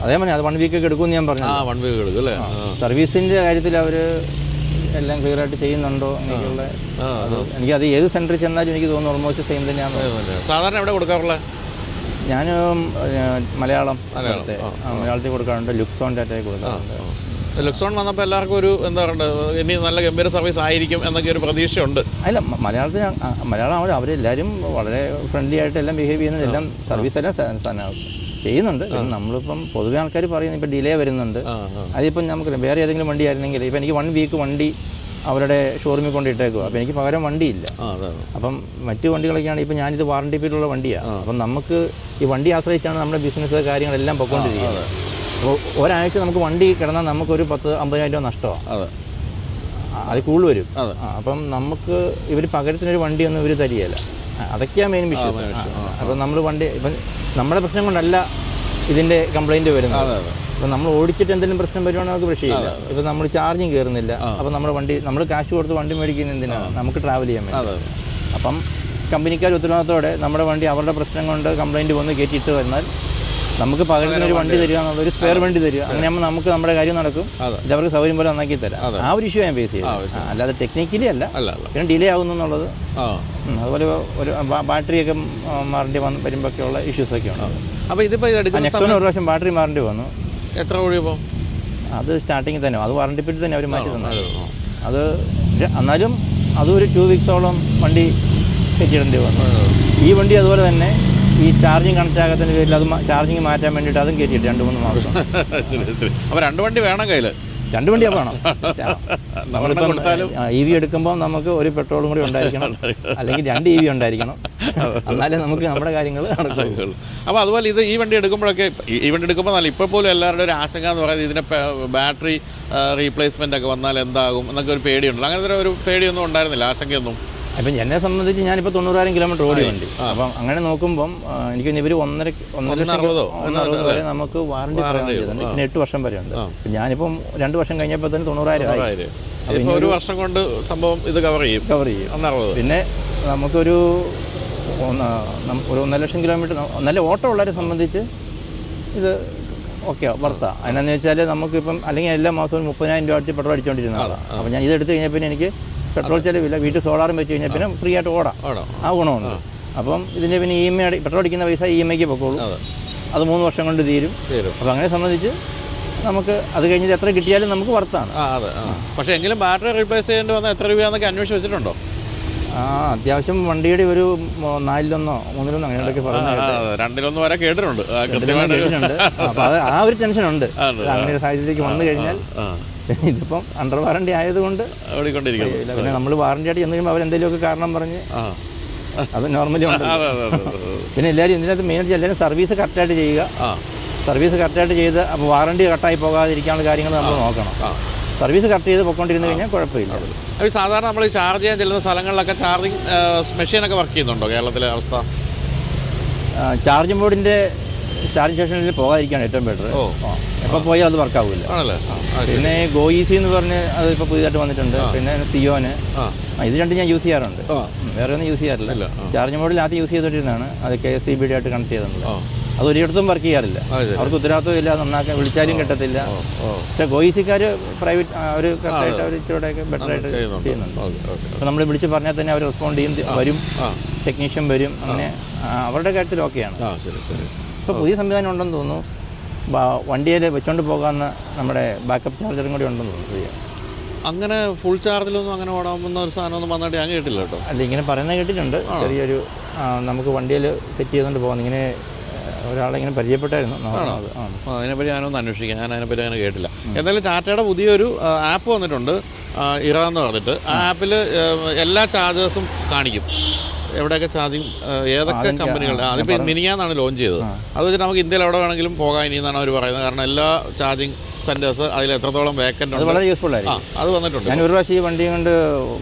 അതേപോലെ അത് 1 വീക്കൊക്കെ എടുക്കുമെന്ന് ഞാൻ പറഞ്ഞു. 1 വീക്ക് എടുക്കും അല്ലേ? സർവീസിൻ്റെ കാര്യത്തിൽ അവർ എല്ലാം ക്ലിയറായിട്ട് ചെയ്യുന്നുണ്ടോ എനിക്കുള്ള എനിക്കത് ഏത് സെൻറ്ററിൽ ചെന്നാലും എനിക്ക് തോന്നുന്നു ഓൾമോസ്റ്റ് സെയിം തന്നെയാണ്. സാധാരണ എവിടെ കൊടുക്കാറുള്ളത്? ഞാൻ മലയാളത്തിൽ കൊടുക്കാറുണ്ട്. ലുക്സോൺ ടാറ്റയിൽ കൊടുക്കാറുണ്ട്. ലുക്സോൺ വന്നപ്പോൾ എല്ലാവർക്കും ഒരു എന്താ പറയുക, ഇനി നല്ല ഗംഭീര സർവീസ് ആയിരിക്കും എന്നൊക്കെ ഒരു പ്രതീക്ഷയുണ്ട്. അല്ല, മലയാളം അവരെല്ലാവരും വളരെ ഫ്രണ്ട്ലി ആയിട്ട് എല്ലാം ബിഹേവ് ചെയ്യുന്നുണ്ട്. എല്ലാം സർവീസ് എല്ലാം ചെയ്യുന്നുണ്ട്. നമ്മളിപ്പം പൊതുവെ ആൾക്കാർ പറയുന്നത് ഇപ്പം ഡിലേ വരുന്നുണ്ട്. അതിപ്പം നമുക്ക് വേറെ ഏതെങ്കിലും വണ്ടി ആയിരുന്നെങ്കിൽ ഇപ്പം എനിക്ക് 1 വീക്ക് വണ്ടി അവരുടെ ഷോറൂമിൽ കൊണ്ടിട്ടേക്കുക. അപ്പോൾ എനിക്ക് പകരം വണ്ടിയില്ല. അപ്പം മറ്റു വണ്ടികളൊക്കെയാണ്. ഇപ്പം ഞാനിത് വാറണ്ടി പീരീഡുള്ള വണ്ടിയാണ്. അപ്പം നമുക്ക് ഈ വണ്ടി ആശ്രയിച്ചാണ് നമ്മുടെ ബിസിനസ് കാര്യങ്ങളെല്ലാം പൊയ്ക്കൊണ്ടിരിക്കുന്നത്. അപ്പോൾ ഒരാഴ്ച നമുക്ക് വണ്ടി കിടന്നാൽ നമുക്കൊരു 10-50,000 രൂപ നഷ്ടമാണ്. അത് കൂടുതൽ വരും. അപ്പം നമുക്ക് ഇവർ പകരത്തിനൊരു വണ്ടിയൊന്നും ഇവർ തരികയില്ല. അതൊക്കെയാണ് മെയിൻ വിഷയം. അപ്പം നമ്മൾ വണ്ടി ഇപ്പം നമ്മുടെ പ്രശ്നം കൊണ്ടല്ല ഇതിൻ്റെ കംപ്ലയിൻറ്റ് വരുന്നത്. അപ്പോൾ നമ്മൾ ഓടിച്ചിട്ട് എന്തെങ്കിലും പ്രശ്നം വരുവാണെങ്കിൽ നമുക്ക് പ്രശ്നമില്ല. ഇപ്പോൾ നമ്മൾ ചാർജിങ് കയറുന്നില്ല. അപ്പോൾ നമ്മുടെ വണ്ടി നമ്മൾ കാശ് കൊടുത്ത് വണ്ടി മേടിക്കുന്ന എന്തിനാണ്? നമുക്ക് ട്രാവൽ ചെയ്യാൻ വേണ്ടി. അപ്പം കമ്പനിക്കാർ ഉത്തരവാദിത്തോടെ നമ്മുടെ വണ്ടി അവരുടെ പ്രശ്നം കൊണ്ട് കംപ്ലയിൻറ്റ് വന്ന് കയറ്റിയിട്ട് വന്നാൽ നമുക്ക് പകരത്തിനൊരു വണ്ടി തരിക എന്നുള്ളൊരു സ്പെയർ വണ്ടി തരിക. അങ്ങനെയാകുമ്പോൾ നമുക്ക് നമ്മുടെ കാര്യം നടക്കും. ഇത് അവർക്ക് സൗകര്യം പോലെ നന്നാക്കി തരാം. ആ ഒരു ഇഷ്യൂ ഞാൻ ഫേസ് ചെയ്യും. അല്ലാതെ ടെക്നിക്കലി അല്ല. പിന്നെ ഡിലേ ആകുന്നു എന്നുള്ളത്. അതുപോലെ ഒരു ബാറ്ററിയൊക്കെ മാറേണ്ടി വരുമ്പോഴൊക്കെയുള്ള ഇഷ്യൂസൊക്കെ ഉണ്ട്. അപ്പോൾ ഇതിപ്പോൾ നെക്സ്റ്റ് 1 പ്രാവശ്യം ബാറ്ററി മാറേണ്ടി വന്നു. എത്ര കൂടിയപ്പോൾ? അത് സ്റ്റാർട്ടിങ്ങിൽ തന്നെ അത് വാറണ്ടി പീരീഡ് തന്നെ അവർ മാറ്റി തന്നു. അത് എന്നാലും അതും ഒരു 2 വീക്സോളം വണ്ടി കയറ്റിയിടേണ്ടി വന്നു. ഈ വണ്ടി അതുപോലെ തന്നെ ഈ ചാർജിങ് കണക്റ്റ് ആകാത്തതിൻ്റെ പേരിൽ അത് ചാർജിങ് മാറ്റാൻ വേണ്ടിയിട്ട് അതും കയറ്റിയിട്ട് 2-3 മാസം. അപ്പോൾ 2 വണ്ടി വേണം കയ്യിൽ. 2 വണ്ടി വേണം. നമ്മളിപ്പം EV എടുക്കുമ്പോൾ നമുക്ക് ഒരു പെട്രോളും കൂടി ഉണ്ടായിരിക്കണം, അല്ലെങ്കിൽ 2 EV ഉണ്ടായിരിക്കണം. എന്നാലേ നമുക്ക് നമ്മുടെ കാര്യങ്ങൾ നടക്കുള്ളൂ. അപ്പോൾ അതുപോലെ ഈ വണ്ടി എടുക്കുമ്പോഴൊക്കെ നല്ല ഇപ്പോൾ പോലും എല്ലാവരുടെ ഒരു ആശങ്ക എന്ന് പറയുന്നത് ഇതിൻ്റെ ബാറ്ററി റീപ്ലേസ്മെൻ്റ് ഒക്കെ വന്നാൽ എന്താകും എന്നൊക്കെ ഒരു പേടിയുണ്ടല്ലോ. അങ്ങനത്തെ ഒരു പേടിയൊന്നും ഉണ്ടായിരുന്നില്ല, ആശങ്കയൊന്നും? അപ്പം എന്നെ സംബന്ധിച്ച് ഞാനിപ്പോൾ 90,000 കിലോമീറ്റർ ഓടി വണ്ടി. അപ്പം അങ്ങനെ നോക്കുമ്പം എനിക്ക് ഇവർ 1,60,000 വരെ നമുക്ക് വാറണ്ടി പറയാൻ ചെയ്തിട്ടുണ്ട്. പിന്നെ 8 വർഷം വരെ ഉണ്ട്. ഞാനിപ്പം 2 വർഷം കഴിഞ്ഞപ്പോൾ തന്നെ 90,000 ആയി. അപ്പോൾ 1 വർഷം കൊണ്ട് സംഭവം ഇത് കവർ ചെയ്യും. പിന്നെ നമുക്കൊരു 1,00,000 കിലോമീറ്റർ നല്ല ഓട്ടം ഉള്ളവരെ സംബന്ധിച്ച് ഇത് ഓക്കെ വർത്താണ്. അതിനെന്ന് വെച്ചാൽ നമുക്കിപ്പം അല്ലെങ്കിൽ എല്ലാ മാസവും 30,000 രൂപ അടിച്ച് പെട്രോൾ അടിച്ചുകൊണ്ടിരുന്നതാണ്. അപ്പോൾ ഞാൻ ഇതെടുത്ത് കഴിഞ്ഞാൽ പിന്നെ എനിക്ക് പെട്രോൾ ചിലവില്ല. വീട്ടിൽ സോളാറും വെച്ച് കഴിഞ്ഞാൽ പിന്നെ ഫ്രീ ആയിട്ട് ഓടാം. ആ ഗുണമുണ്ട്. അപ്പം ഇതിൻ്റെ പിന്നെ EMI പെട്രോൾ അടിക്കുന്ന പൈസ EMIക്ക് പൊക്കോളൂ. അത് 3 വർഷം കൊണ്ട് തീരും. അപ്പോൾ അങ്ങനെ സംബന്ധിച്ച് നമുക്ക് അത് കഴിഞ്ഞിട്ട് എത്ര കിട്ടിയാലും നമുക്ക് വർത്താണ്. പക്ഷേ എങ്കിലും ബാറ്ററി റീപ്ലേസ് ചെയ്യേണ്ടി വന്നാൽ എത്ര രൂപയാണെന്നൊക്കെ അന്വേഷിച്ച് വെച്ചിട്ടുണ്ടോ? അത്യാവശ്യം വണ്ടിയുടെ ഒരു 4-1 3-1 അങ്ങനെയൊക്കെ പറയുന്നത് 2-1 വരെ കേട്ടിട്ടുണ്ട്. കൃത്യമായിട്ട് കേട്ടിട്ടുണ്ട്. അപ്പോൾ അത് ആ ഒരു ടെൻഷനുണ്ട്. അങ്ങനെ ഒരു സാഹചര്യത്തിലേക്ക് വന്നു കഴിഞ്ഞാൽ ഇതിപ്പം അണ്ടർ വാറണ്ടി ആയതുകൊണ്ട് ഓടിക്കൊണ്ടിരിക്കുന്നു. പിന്നെ നമ്മൾ വാറണ്ടി ആയിട്ട് ചെന്ന് കഴിയുമ്പോൾ അവരെന്തെങ്കിലുമൊക്കെ കാരണം പറഞ്ഞ് അത് നോർമലി ഉണ്ട്. പിന്നെ എല്ലാവരും ഇതിനകത്ത് മെയിനായിട്ട് എല്ലാവരും സർവീസ് കറക്റ്റായിട്ട് ചെയ്യുക. സർവീസ് കറക്റ്റായിട്ട് ചെയ്ത് അപ്പോൾ വാറണ്ടി കട്ടായി പോകാതിരിക്കാനുള്ള കാര്യങ്ങൾ നമ്മൾ നോക്കണം. സർവീസ് കറക്റ്റ് ചെയ്ത് പൊയ്ക്കൊണ്ടിരുന്നു കഴിഞ്ഞാൽ കുഴപ്പമില്ല. അത് സാധാരണ നമ്മൾ ചാർജ് ചെയ്യാൻ ചെല്ലുന്ന സ്ഥലങ്ങളിലൊക്കെ ചാർജിങ് മെഷീനൊക്കെ വർക്ക് ചെയ്യുന്നുണ്ടോ കേരളത്തിലെ അവസ്ഥ? ചാർജിംഗ് ബോർഡിൻ്റെ ചാർജിങ് സ്റ്റേഷനിൽ പോകാതിരിക്കുകയാണ് ഏറ്റവും ബെറ്റർ. എപ്പോൾ പോയാൽ അത് വർക്കാവില്ല. പിന്നെ ഗോ ഈസി എന്ന് പറഞ്ഞ് അത് ഇപ്പോൾ പുതിയതായിട്ട് വന്നിട്ടുണ്ട്. പിന്നെ സിയോന് ഇത് രണ്ടും ഞാൻ യൂസ് ചെയ്യാറുണ്ട്. വേറെ ഒന്നും യൂസ് ചെയ്യാറില്ല. ചാർജിംഗ് ബോർഡിൽ ആദ്യം യൂസ് ചെയ്തുകൊണ്ടിരുന്നതാണ്. അത് KSEB ആയിട്ട് കണക്ട് ചെയ്തിട്ടുണ്ട്. അത് ഒരിടത്തും വർക്ക് ചെയ്യാറില്ല. അവർക്ക് ഉത്തരവാദിത്വം ഇല്ല, നന്നാക്കാൻ വിളിച്ചാലും കിട്ടത്തില്ല. പക്ഷേ ഗോ ഈസിക്കാർ പ്രൈവറ്റ് അവർ കറക്റ്റായിട്ട് അവർ ഇച്ചിരൂടെയൊക്കെ ബെറ്ററായിട്ട് ചെയ്യുന്നുണ്ട്. അപ്പോൾ നമ്മൾ വിളിച്ച് പറഞ്ഞാൽ തന്നെ അവർ റെസ്പോണ്ട് ചെയ്യും, വരും, ടെക്നീഷ്യൻ വരും. അങ്ങനെ അവരുടെ കാര്യത്തിൽ ഓക്കെയാണ്. ഇപ്പോൾ പുതിയ സംവിധാനം ഉണ്ടെന്ന് തോന്നുന്നു. വണ്ടിയിൽ വെച്ചോണ്ട് പോകാവുന്ന നമ്മുടെ ബാക്കപ്പ് ചാർജറും കൂടി ഉണ്ടെന്ന് തോന്നുന്നു. അങ്ങനെ ഫുൾ ചാർജിലൊന്നും അങ്ങനെ ഓടാവുന്ന ഒരു സാധനമൊന്നും വന്നിട്ട് ഞാൻ കേട്ടില്ല കേട്ടോ. അല്ല, ഇങ്ങനെ പറയുന്നത് കേട്ടിട്ടുണ്ട്. ചെറിയൊരു നമുക്ക് വണ്ടിയിൽ സെറ്റ് ചെയ്തുകൊണ്ട് പോകുന്നത് ഇങ്ങനെ ഒരാളിങ്ങനെ പരിചയപ്പെട്ടായിരുന്നു. അതിനെപ്പറ്റി ഞാനൊന്ന് അന്വേഷിക്കാം. ഞാൻ അതിനെപ്പറ്റി അങ്ങനെ കേട്ടില്ല. എന്തായാലും ടാറ്റയുടെ പുതിയൊരു ആപ്പ് വന്നിട്ടുണ്ട്, ഇറ എന്ന് പറഞ്ഞിട്ട്. ആ ആപ്പിൽ എല്ലാ ചാർജേഴ്സും കാണിക്കും, എവിടെയൊക്കെ ചാർജിങ്, ഏതൊക്കെ കമ്പനികളുടെ. അതിപ്പോൾ മിനിഞ്ഞാന്നാണ് ലോഞ്ച് ചെയ്തത്. അത് വെച്ചിട്ട് നമുക്ക് ഇന്ത്യയിൽ എവിടെ വേണമെങ്കിലും പോകാൻ ഇനിയെന്നാണ് അവർ പറയുന്നത്. കാരണം എല്ലാ ചാർജിങ് സെൻറ്റേഴ്സ് അതിൽ എത്രത്തോളം വേക്കൻ്റ് ഉണ്ട്. വളരെ യൂസ്ഫുൾ ആയിരിക്കും. അത് വന്നിട്ടുണ്ട്. ഞാൻ ഒരു പ്രാവശ്യം ഈ വണ്ടി കൊണ്ട്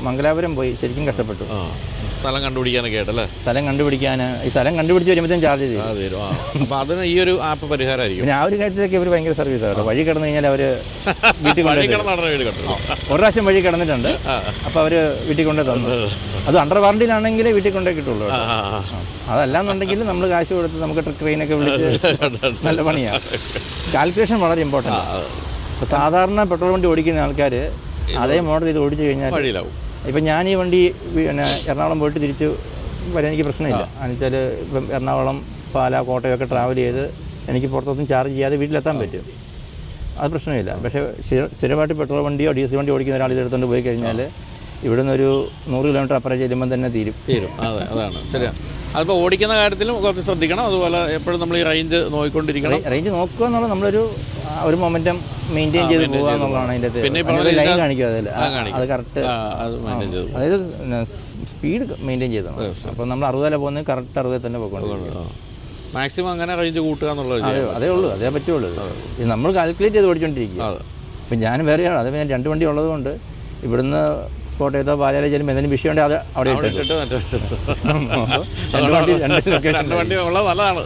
മംഗലാപുരം പോയി, ശരിക്കും കഷ്ടപ്പെട്ടു. സ്ഥലം കണ്ടുപിടിക്കാനൊക്കെ ആയിട്ടല്ലേ? സ്ഥലം കണ്ടുപിടിക്കാൻ ഈ സ്ഥലം കണ്ടുപിടിച്ച് വരുമ്പോഴത്തേക്കും ചാർജ് ചെയ്യും. അപ്പോൾ അതിന് ഈ ഒരു ആപ്പ് പരിഹാരമായിരിക്കും. പിന്നെ ആ ഒരു കാര്യത്തിലൊക്കെ അവർ ഭയങ്കര സർവീസ് ആണ്. വഴി കിടന്നു കഴിഞ്ഞാൽ അവർ വീട്ടിൽ കൊണ്ട് ഒരു പ്രാവശ്യം വഴി കിടന്നിട്ടുണ്ട്. അപ്പോൾ അവർ വീട്ടിൽ കൊണ്ടേ തന്നു. അത് അണ്ടർ വാറണ്ടിയിലാണെങ്കിൽ വീട്ടിൽ കൊണ്ടേ കിട്ടുള്ളൂ. അതല്ലാന്നുണ്ടെങ്കിൽ നമ്മൾ കാശ് കൊടുത്ത് നമുക്ക് ട്രെയിനൊക്കെ വിളിച്ച് നല്ല പണിയാണ്. കാൽക്കുലേഷൻ വളരെ ഇമ്പോർട്ടൻ്റ്. അപ്പോൾ സാധാരണ പെട്രോൾ വണ്ടി ഓടിക്കുന്ന ആൾക്കാർ അതേ മോഡൽ ഇത് ഓടിച്ചു കഴിഞ്ഞാൽ ഇപ്പം ഞാൻ ഈ വണ്ടി പിന്നെ എറണാകുളം പോയിട്ട് തിരിച്ച് വരാൻ എനിക്ക് പ്രശ്നമില്ല. എന്നുവെച്ചാൽ ഇപ്പം എറണാകുളം, പാല, കോട്ടയമൊക്കെ ട്രാവൽ ചെയ്ത് എനിക്ക് പുറത്തൊന്നും ചാർജ് ചെയ്യാതെ വീട്ടിലെത്താൻ പറ്റും. അത് പ്രശ്നമില്ല. പക്ഷേ സ്ഥിരമായിട്ട് പെട്രോൾ വണ്ടിയോ ഡീസൽ വണ്ടിയോ ഓടിക്കുന്ന ഒരാൾ ഇതെടുത്തുകൊണ്ട് പോയി കഴിഞ്ഞാൽ ഇവിടുന്ന് ഒരു 100 കിലോമീറ്റർ അപ്പുറം ചെല്ലുമ്പോൾ തന്നെ തീരും. അതെ, അതാണ് ശരിയാണ്. അതിപ്പോൾ ഓടിക്കുന്ന കാര്യത്തിലും കുറച്ച് ശ്രദ്ധിക്കണം. അതുപോലെ എപ്പോഴും നമ്മൾ ഈ റേഞ്ച് നോക്കിക്കൊണ്ടിരിക്കണം. റേഞ്ച് നോക്കുക എന്നുള്ളത് നമ്മളൊരു മൊമെൻറ്റം മെയിൻറ്റെയിൻ ചെയ്ത് പോകുക എന്നുള്ളതാണ് അതിൻ്റെ. പിന്നെ ലൈൻ കാണിക്കുക അതിൽ, അത് കറക്റ്റ്. അതായത് സ്പീഡ് മെയിൻറ്റെയിൻ ചെയ്തതാണ്. അപ്പോൾ നമ്മൾ 60 പോകുന്നത് കറക്റ്റ് 60 തന്നെ പോയിക്കൊണ്ടിരിക്കുക. മാക്സിമം അങ്ങനെ റേഞ്ച് കൂട്ടുക എന്നുള്ളത് അതേ ഉള്ളൂ, അതേ പറ്റുള്ളൂ. ഇത് നമ്മൾ കാൽക്കുലേറ്റ് ചെയ്ത് ഓടിച്ചുകൊണ്ടിരിക്കുക. ഇപ്പം ഞാൻ വേറെയാണ്. അത് ഞാൻ 2 വണ്ടി ഉള്ളതുകൊണ്ട് ഇവിടുന്ന് കോട്ടയത്തോ പാലയിലോ ചെല്ലുമ്പോൾ എന്തെങ്കിലും വിഷയമുണ്ടെങ്കിൽ അത് അവിടെ ഇട്ടിട്ട് വണ്ടി ഉള്ളത് നല്ലതാണ്.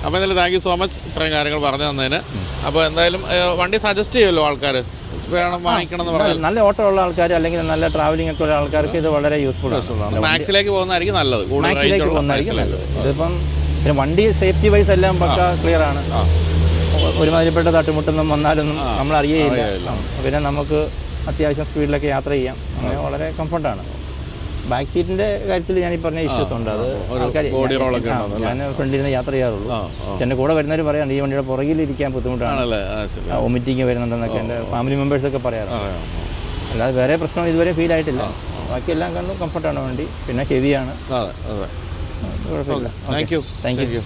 അപ്പോൾ എന്തായാലും താങ്ക് യു സോ മച്ച് ഇത്രയും കാര്യങ്ങൾ പറഞ്ഞു തന്നതിന്. അപ്പോൾ എന്തായാലും വണ്ടി സജസ്റ്റ് ചെയ്യുമല്ലോ ആൾക്കാർ വേണം വാങ്ങിക്കണം എന്ന് പറയാം. നല്ല ഓട്ടോ ഉള്ള ആൾക്കാർ അല്ലെങ്കിൽ നല്ല ട്രാവലിംഗ് ഒക്കെ ഉള്ള ആൾക്കാർക്ക് ഇത് വളരെ യൂസ്ഫുൾ ആണ്. മാക്സിലേക്ക് പോകുന്നതായിരിക്കും നല്ലത്. മാക്സിലേക്ക് പോകുന്നതായിരിക്കും നല്ലത്. ഇതിപ്പം പിന്നെ വണ്ടി സേഫ്റ്റി വൈസ് എല്ലാം പക്ക ക്ലിയർ ആണ്. ഒരുമാതിരിപ്പെട്ട തട്ടുമുട്ടൊന്നും വന്നാലൊന്നും നമ്മൾ അറിയുകയില്ല. പിന്നെ നമുക്ക് അത്യാവശ്യം സ്പീഡിലൊക്കെ യാത്ര ചെയ്യാം. അങ്ങനെ വളരെ കംഫർട്ടാണ്. ബാക്ക് സീറ്റിൻ്റെ കാര്യത്തിൽ ഞാൻ ഈ പറഞ്ഞ ഇഷ്യൂസ് ഉണ്ട്. അത് ആൾക്കാർ ഞാൻ ഫ്രണ്ടിലിരുന്ന് യാത്ര ചെയ്യാറുള്ളൂ. എൻ്റെ കൂടെ വരുന്നവർ പറയാറുണ്ട് ഈ വണ്ടിയുടെ പുറകിലിരിക്കാൻ ബുദ്ധിമുട്ടാണ്, വൊമിറ്റിങ് വരുന്നുണ്ടെന്നൊക്കെ എൻ്റെ ഫാമിലി മെമ്പേഴ്സൊക്കെ പറയാറുണ്ട്. അല്ലാതെ വേറെ പ്രശ്നം ഇതുവരെ ഫീൽ ആയിട്ടില്ല. ബാക്കിയെല്ലാം കണ്ടും കംഫർട്ടാണ് വണ്ടി. പിന്നെ ഹെവിയാണ്, കുഴപ്പമില്ല. Thank you.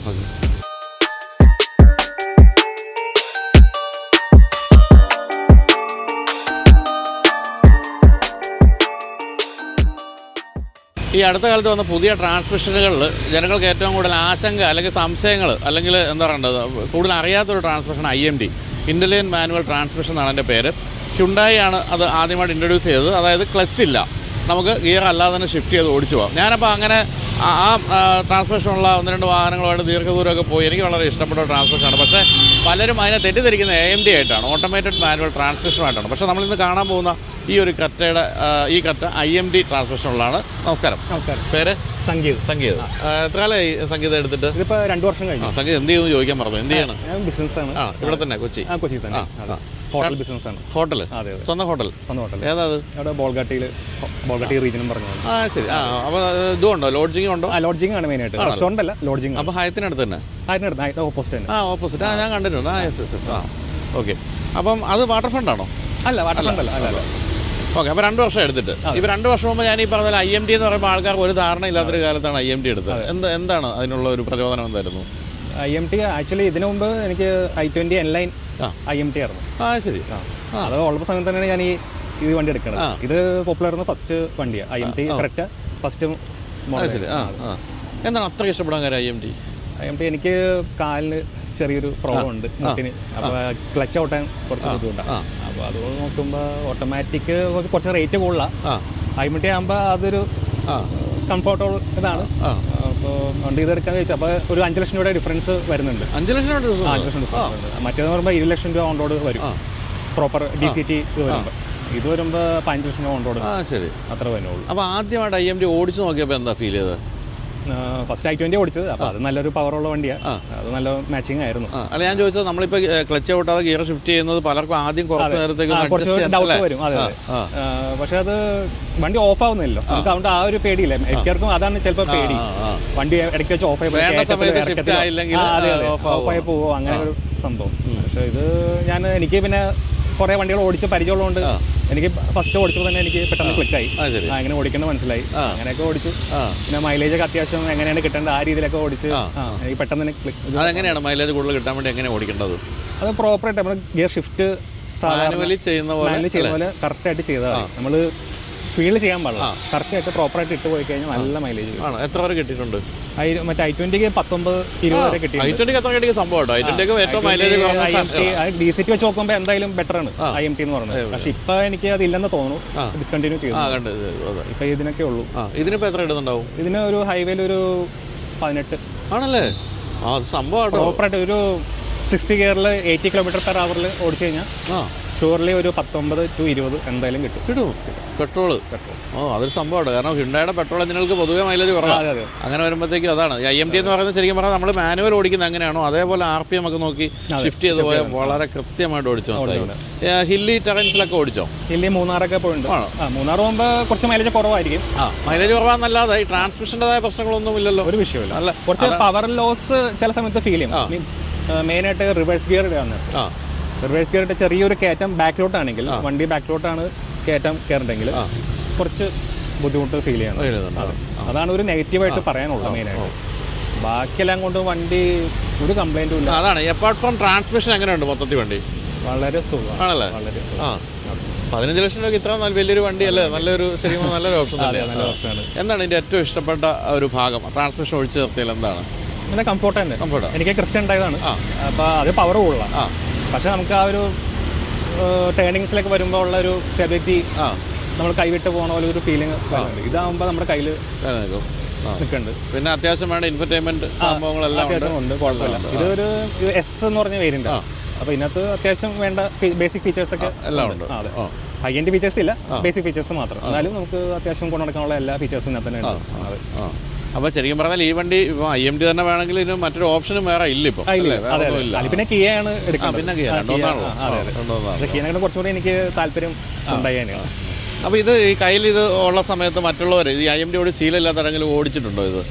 ഈ അടുത്ത കാലത്ത് വന്ന പുതിയ ട്രാൻസ്മിഷനുകളിൽ ജനങ്ങൾക്ക് ഏറ്റവും കൂടുതൽ ആശങ്ക അല്ലെങ്കിൽ സംശയങ്ങൾ അല്ലെങ്കിൽ എന്താ പറയേണ്ടത്, കൂടുതൽ അറിയാത്തൊരു transmission IMT, intelligent manual transmission എന്നാണ് എൻ്റെ പേര്. ഹ്യുണ്ടായി ആണ് അത് ആദ്യമായിട്ട് ഇൻട്രൊഡ്യൂസ് ചെയ്തത്. അതായത് ക്ലച്ചില്ല, നമുക്ക് ഗിയർ അല്ലാതെ തന്നെ ഷിഫ്റ്റ് ചെയ്ത് ഓടിച്ചു പോകാം. ഞാനപ്പോൾ അങ്ങനെ ആ ട്രാൻസ്മിഷനുള്ള 1-2 വാഹനങ്ങളുമായിട്ട് ദീർഘദൂരമൊക്കെ പോയി. എനിക്ക് വളരെ ഇഷ്ടപ്പെട്ട ട്രാൻസ്മിഷനാണ്. പക്ഷേ പലരും അതിനെ തെറ്റിദ്ധരിക്കുന്ന AMT ആയിട്ടാണ്, ഓട്ടോമേറ്റഡ് മാനുവൽ ട്രാൻസ്മിഷനുമായിട്ടാണ്. പക്ഷേ നമ്മളിന്ന് കാണാൻ പോകുന്ന ഈ ഒരു കറ്റയുടെ ഈ കറ്റ IMT ട്രാൻസ്മിഷനുള്ളതാണ്. നമസ്കാരം. പേര്? സംഗീത്. എത്ര കാലമായി സംഗീതം എടുത്തിട്ട്? ഇതിപ്പോൾ 2 വർഷം കഴിഞ്ഞു. സംഗീതം എന്ത് ചെയ്യുമെന്ന് ചോദിക്കാൻ പറഞ്ഞു. എന്ത് ചെയ്യണം? ബിസിനസ്സാണ്. ഇവിടെ തന്നെ കൊച്ചി തന്നെ. ഹോട്ടൽ ബിസിനസ്സാണ്. ഹോട്ടൽ? സ്വന്തം ഹോട്ടൽ? ഏതാ അത്? അവിടെ ബോൾഗാട്ടി റീജിയനും പറഞ്ഞു. ശരി. അപ്പോൾ ഇതുണ്ടോ, ലോഡ്ജിങ് ഉണ്ടോ? ലോഡ്ജിങ് ആണ് മെയിനായിട്ട്, റെസ്റ്റോറൻ്റ് അല്ല, ലോഡ്ജിങ്. അപ്പോൾ ഹയത്തിനടുത്ത് തന്നെ? ഓപ്പോസിറ്റ്. ഓപ്പോസിറ്റ്. ഞാൻ കണ്ടിട്ടുണ്ട്. യെസ്. ഓക്കെ. അപ്പം അത് വാട്ടർ ഫ്രണ്ട് ആണോ? അല്ല, വാട്ടർ ഫ്രണ്ട് അല്ല. ഓക്കെ, അപ്പോൾ 2 വർഷം എടുത്തിട്ട് ഇപ്പോൾ 2 വർഷം മുമ്പ് ഞാൻ ഈ പറഞ്ഞ IMT എന്ന് പറയുമ്പോൾ ആൾക്കാർക്ക് ഒരു ധാരണ ഇല്ലാത്തൊരു കാലത്താണ് IMT എടുത്തത്. എന്താണ് അതിനുള്ള ഒരു പ്രചോദനം എന്തായിരുന്നു? IMT ആക്ച്വലി ഇതിനു മുമ്പ് എനിക്ക് i20 N-Line IMT ആയിരുന്നു. ശരി. അത് ഉള്ള സമയത്ത് തന്നെയാണ് ഞാൻ ഈ വണ്ടി എടുക്കുന്നത്. ഇത് പോപ്പുലർ ഫസ്റ്റ് വണ്ടിയാണ് IMT, കറക്റ്റ് ഫസ്റ്റ് മോഡൽ. ശരി. എന്താണ് അത്ര ഇഷ്ടപ്പെടാൻ കാര്യം IMT? എനിക്ക് കാലിന് ചെറിയൊരു പ്രോബ്ലം ഉണ്ട്, മുട്ടിന്. അപ്പോൾ ക്ലച്ച് ഔട്ടാൻ കുറച്ച് ബുദ്ധിമുട്ടാണ്. അപ്പോൾ അത് നോക്കുമ്പോൾ ഓട്ടോമാറ്റിക് കുറച്ച് റേറ്റ് കൂടുതലാണ്. IMT ആകുമ്പോൾ അതൊരു കംഫർട്ടബിൾ ഇതാണ്. അപ്പോൾ വണ്ടി ഇതെടുക്കാന്ന് ചോദിച്ചാൽ അപ്പോൾ ഒരു 5 ലക്ഷം രൂപയുടെ ഡിഫറൻസ് വരുന്നുണ്ട്. 5 ലക്ഷം രൂപ? 5 ലക്ഷം ഡിഫറൻസ്. മറ്റേന്ന് പറയുമ്പോൾ 20 ലക്ഷം രൂപ ഓൺ റോഡ് വരും പ്രോപ്പർ DCT ഇത് വരുമ്പോൾ. ഇത് വരുമ്പോൾ 5 ലക്ഷം രൂപ ഓൺ റോഡ് ശരി അത്ര വരുന്നുള്ളൂ. അപ്പോൾ ആദ്യമായിട്ട് IMT ഓടിച്ച് നോക്കിയപ്പോൾ എന്താ ഫീൽ ചെയ്തത്? ഫസ്റ്റ് i20 ഓടിച്ചത്. അപ്പോൾ അത് നല്ലൊരു പവറുള്ള വണ്ടിയാണ്, അത് നല്ല മാച്ചിങ് ആയിരുന്നു. അല്ല, ഞാൻ ചോദിച്ചത് നമ്മളിപ്പോൾ ക്ലച്ച് ഔട്ടാതെ ഗിയർ ഷിഫ്റ്റ് ചെയ്യുന്നത് പലർക്കും ആദ്യം കുറച്ച് നേരത്തേക്ക് ഡൗട്ട് വരും. അതെ അതെ. പക്ഷെ അത് വണ്ടി ഓഫ് ആവുന്നില്ലല്ലോ, നമുക്ക് അതുകൊണ്ട് ആ ഒരു പേടിയില്ല. മിക്കവർക്കും അതാണ് ചിലപ്പോൾ പേടി, വണ്ടി ഇടയ്ക്ക് വെച്ച് ഓഫ് ആയി ഓഫായി പോവോ അങ്ങനെ ഒരു സംഭവം. പക്ഷെ ഇത് എനിക്ക് പിന്നെ കുറേ വണ്ടികൾ ഓടിച്ച് പരിചയമുള്ളതുകൊണ്ട് എനിക്ക് ഫസ്റ്റ് ഓടിച്ചപ്പോൾ തന്നെ എനിക്ക് പെട്ടെന്ന് ക്ലിക്കായി. അങ്ങനെ ഓടിക്കേണ്ടത് മനസ്സിലായി. അങ്ങനെയൊക്കെ ഓടിച്ചു. പിന്നെ മൈലേജ് ഒക്കെ അത്യാവശ്യം എങ്ങനെയാണ് കിട്ടേണ്ടത് ആ രീതിയിലൊക്കെ ഓടിച്ച് എനിക്ക് പെട്ടെന്ന് തന്നെ ക്ലിക്ക്. അതെങ്ങനെയാണ് മൈലേജ് കൂടുതൽ കിട്ടാൻ വേണ്ടി എങ്ങനെ ഓടിക്കേണ്ടത്? അത് പ്രോപ്പറായിട്ട് നമ്മൾ ഗിയർ ഷിഫ്റ്റ് സാധാരണ ചെയ്യുന്ന പോലെ കറക്റ്റായിട്ട് ചെയ്താൽ മതി. നമ്മൾ സ്പീഡിൽ ചെയ്യാൻ പാടില്ല, കറക്റ്റായിട്ട് പ്രോപ്പറായിട്ട് ഇട്ട് പോയി കഴിഞ്ഞാൽ നല്ല മൈലേജ്. എത്ര വരെ കിട്ടിയിട്ടുണ്ട്? മറ്റേ i20ക്ക് 19-20 വരെ കിട്ടി. സംഭവം DCT വെച്ച് നോക്കുമ്പോൾ എന്തായാലും ബെറ്റർ ആണ് IMT എന്ന് പറയുന്നത്. പക്ഷെ ഇപ്പൊ എനിക്ക് അത് ഇല്ലെന്ന് തോന്നുന്നു, ഡിസ്കണ്ടിന്യൂ ചെയ്തു. ഇപ്പൊ ഇതിനൊക്കെ ഉള്ളൂ. ഇതിനിപ്പോ എത്ര ഇടുന്നുണ്ടാവും? ഇതിന് ഒരു ഹൈവേയിൽ ഒരു 18 ആണല്ലേ? സംഭവം പ്രോപ്പറായിട്ട് ഒരു 60 ഗിയറിൽ 80 km/h ഓടിച്ചു കഴിഞ്ഞാൽ ഷുവർലി ഒരു 19 to 20 എന്തായാലും കിട്ടും. പെട്രോള് അതൊരു സംഭവമാണ്. കാരണം ഹിണ്ടായുടെ പെട്രോൾ എഞ്ചിനുകൾക്ക് പൊതുവെ മൈലേജ് കുറവാണ്. അങ്ങനെ വരുമ്പോഴത്തേക്കും അതാണ് IMT എന്ന് പറയുന്നത്. ശരിക്കും പറഞ്ഞാൽ നമ്മൾ മാനുവൽ ഓടിക്കുന്നത് എങ്ങനെയാണോ അതേപോലെ RPM ഒക്കെ നോക്കി ഷിഫ്റ്റ് ചെയ്ത് പോയാൽ വളരെ കൃത്യമായിട്ട് ഓടിച്ചു. ഹില്ലി ടെറൻസിലൊക്കെ ഓടിച്ചോ? ഹില്ലി മൂന്നാറൊക്കെ പോയിട്ടുണ്ട്. മൂന്നാർ പോകുമ്പോൾ കുറച്ച് മൈലേജ് കുറവായിരിക്കും. മൈലേജ് കുറവാന്നല്ലാതെ ഈ ട്രാൻസ്മിഷൻ്റെതായ പ്രശ്നങ്ങളൊന്നും ഇല്ലല്ലോ? ഒരു വിഷയമില്ല. അല്ല, കുറച്ച് പവർ ലോസ് ചില സമയത്ത് ഫീൽ ചെയ്യും. മെയിനായിട്ട് റിവേഴ്സ് ഗിയർ ഇടാണ്. റിവേഴ്സ് ഗിയറിന്റെ ചെറിയൊരു കയറ്റം ബാക്കിലോട്ടാണെങ്കിൽ, വണ്ടി ബാക്കിലോട്ടാണ് കയറ്റം കയറണ്ടെങ്കിൽ കുറച്ച് ബുദ്ധിമുട്ട് ഫീൽ ചെയ്യണം. അതാണ് ഒരു നെഗറ്റീവായിട്ട് പറയാനുള്ളത് മെയിനായിട്ട്. ബാക്കിയെല്ലാം കൊണ്ട് വണ്ടി ഒരു കംപ്ലൈൻറ്റും ഇല്ല. അതാണ്. അപ്പാർട്ട് ഫ്രം ട്രാൻസ്മിഷൻ എങ്ങനെയുണ്ട് മൊത്തത്തിൽ വണ്ടി? വളരെ സുഖം ആണല്ലേ? വളരെ സുഖം. 15 ലക്ഷം രൂപ ഇത്ര വലിയൊരു വണ്ടിയല്ലേ? നല്ലൊരു ശരിക്കും നല്ലൊരു ഓപ്ഷൻ അല്ലേ? നല്ല ഓപ്ഷനാണ്. എന്താണ് ഇതിൻ്റെ ഏറ്റവും ഇഷ്ടപ്പെട്ട ഒരു ഭാഗം? ട്രാൻസ്മിഷൻ ഒഴിച്ച് നിർത്തിയാൽ എന്താണ്? പിന്നെ കംഫോർട്ട് തന്നെ. എനിക്ക് ക്രിസ്റ്റ്യൻ ഉണ്ടായതാണ്, അപ്പോൾ അത് പവർ കൂടുതലാണ്. പക്ഷെ നമുക്ക് ആ ഒരു ടേണിങ്സിലേക്ക് വരുമ്പോൾ ഉള്ള ഒരു സ്റ്റെബിലിറ്റി, നമ്മൾ കൈവിട്ട് പോകണ പോലെ ഒരു ഫീലിംഗ് വരുന്നുണ്ട്. ഇതാകുമ്പോൾ നമ്മുടെ കയ്യിൽ നിൽക്കുന്നുണ്ട്. പിന്നെ അത്യാവശ്യം വേണ്ട ഇൻഫർടൈൻമെന്റ് സംഭവങ്ങളെല്ലാം അത്യാവശ്യം ഉണ്ട്, കുഴപ്പമില്ല. ഇതൊരു S എന്ന് പറഞ്ഞ വേരിയന്റ്. അപ്പോൾ ഇതിനകത്ത് അത്യാവശ്യം വേണ്ട ബേസിക് ഫീച്ചേഴ്സ് ഒക്കെ എല്ലാം ഉണ്ട്. അതെ, ഹൈ-എൻഡ് ഫീച്ചേഴ്സ് ഇല്ല, ബേസിക് ഫീച്ചേഴ്സ് മാത്രം. എന്നാലും നമുക്ക് അത്യാവശ്യം കൊണ്ടുനടക്കാനുള്ള എല്ലാ ഫീച്ചേഴ്സും ഇതിനകത്ത് തന്നെ ഉണ്ട്. അതെ. അപ്പോൾ ശരിക്കും പറഞ്ഞാൽ ഈ വണ്ടി ഇപ്പോൾ IMT തന്നെ വേണമെങ്കിൽ ഇതിന് മറ്റൊരു ഓപ്ഷനും വേറെ ഇല്ല ഇപ്പോൾ. പിന്നെ കിയാണ് എടുക്കുന്നത്. പിന്നെ രണ്ടോന്നാണോ? കിയനെ കുറച്ചുകൂടി എനിക്ക് താല്പര്യം ഉണ്ടായി. അപ്പോൾ ഇത് ഈ കയ്യിൽ ഇത് ഉള്ള സമയത്ത് മറ്റുള്ളവർ ഈ IMT ഓടി ശീലമില്ലാത്തവരെങ്കിലും ഓടിച്ചിട്ടുണ്ടോ? ഇത്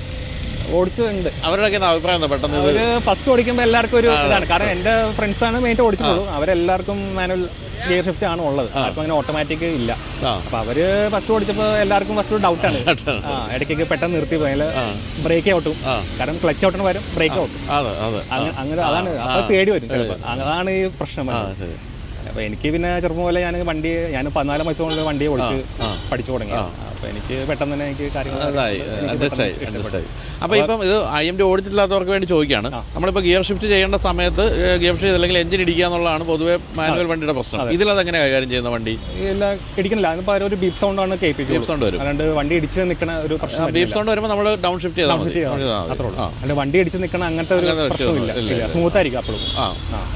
ഓടിച്ചിട്ടുണ്ട്. അവരുടെയൊക്കെ അഭിപ്രായം എന്താ? പെട്ടെന്ന് ഒരു ഫസ്റ്റ് ഓടിക്കുമ്പോൾ എല്ലാവർക്കും ഒരു ഇതാണ്. കാരണം എൻ്റെ ഫ്രണ്ട്സാണ് മെയിൻ ഓടിച്ചിട്ടുള്ളൂ. അവരെല്ലാവർക്കും മാനുവൽ ഗിയർ ഷിഫ്റ്റ് ആണ് ഉള്ളത്. ആർക്കും അങ്ങനെ ഓട്ടോമാറ്റിക് ഇല്ല. അപ്പോൾ അവര് ഫസ്റ്റ് ഓടിച്ചപ്പോൾ എല്ലാവർക്കും ഫസ്റ്റ് ഡൗട്ടാണ്. ഇടയ്ക്കൊക്കെ പെട്ടെന്ന് നിർത്തി പോയാൽ ബ്രേക്ക് ഔട്ടും. കാരണം ക്ലച്ച് ഔട്ടിന് വരും ബ്രേക്ക് ഔട്ടും. അങ്ങനെ അതാണ്. അപ്പോൾ പേടി വരും ചിലപ്പോൾ. അതാണ് ഈ പ്രശ്നം. അപ്പോൾ എനിക്ക് പിന്നെ ചെറുപ്പം പോലെ ഞാൻ 14 വയസ്സ് കൊണ്ട് വണ്ടി ഓടിച്ച് പഠിച്ചു തുടങ്ങി. അപ്പോൾ എനിക്ക് പെട്ടെന്ന് തന്നെ എനിക്ക് കാര്യങ്ങൾ. അപ്പോൾ ഇപ്പം ഇത് IMT ഓടിച്ചിട്ടില്ലാത്തവർക്ക് വേണ്ടി ചോദിക്കുകയാണ്. നമ്മളിപ്പോൾ ഗിയർ ഷിഫ്റ്റ് ചെയ്യേണ്ട സമയത്ത് ഗിയർ ഷിഫ്റ്റ് ചെയ്തില്ലെങ്കിൽ എഞ്ചിൻ ഇടിക്കുക എന്നുള്ളതാണ് പൊതുവെ മാനുവൽ വണ്ടിയുടെ പ്രശ്നം. ഇതിലതെങ്ങനെ കൈകാര്യം ചെയ്യുന്ന വണ്ടി? ഇല്ല, ഇടിക്കുന്നില്ല. അതിപ്പോൾ ഒരു ബീപ്പ് സൗണ്ട് ആണ് കേൾപ്പിക്കുക. ബീപ്പ് സൗണ്ട് വരും. അല്ലാണ്ട് വണ്ടി ഇടിച്ച് നിൽക്കുന്ന ഒരു പ്രശ്നം. ബീപ്പ് സൗണ്ട് വരുമ്പോൾ നമ്മൾ ഡൗൺ ഷിഫ്റ്റ് ചെയ്താൽ അത്രേ ഉള്ളൂ. അല്ലാണ്ട് വണ്ടി ഇടിച്ച് നിൽക്കണം അങ്ങനത്തെ ഒരു പ്രശ്നമില്ല. സ്മൂത്ത് ആയിരിക്കും അപ്പോഴും.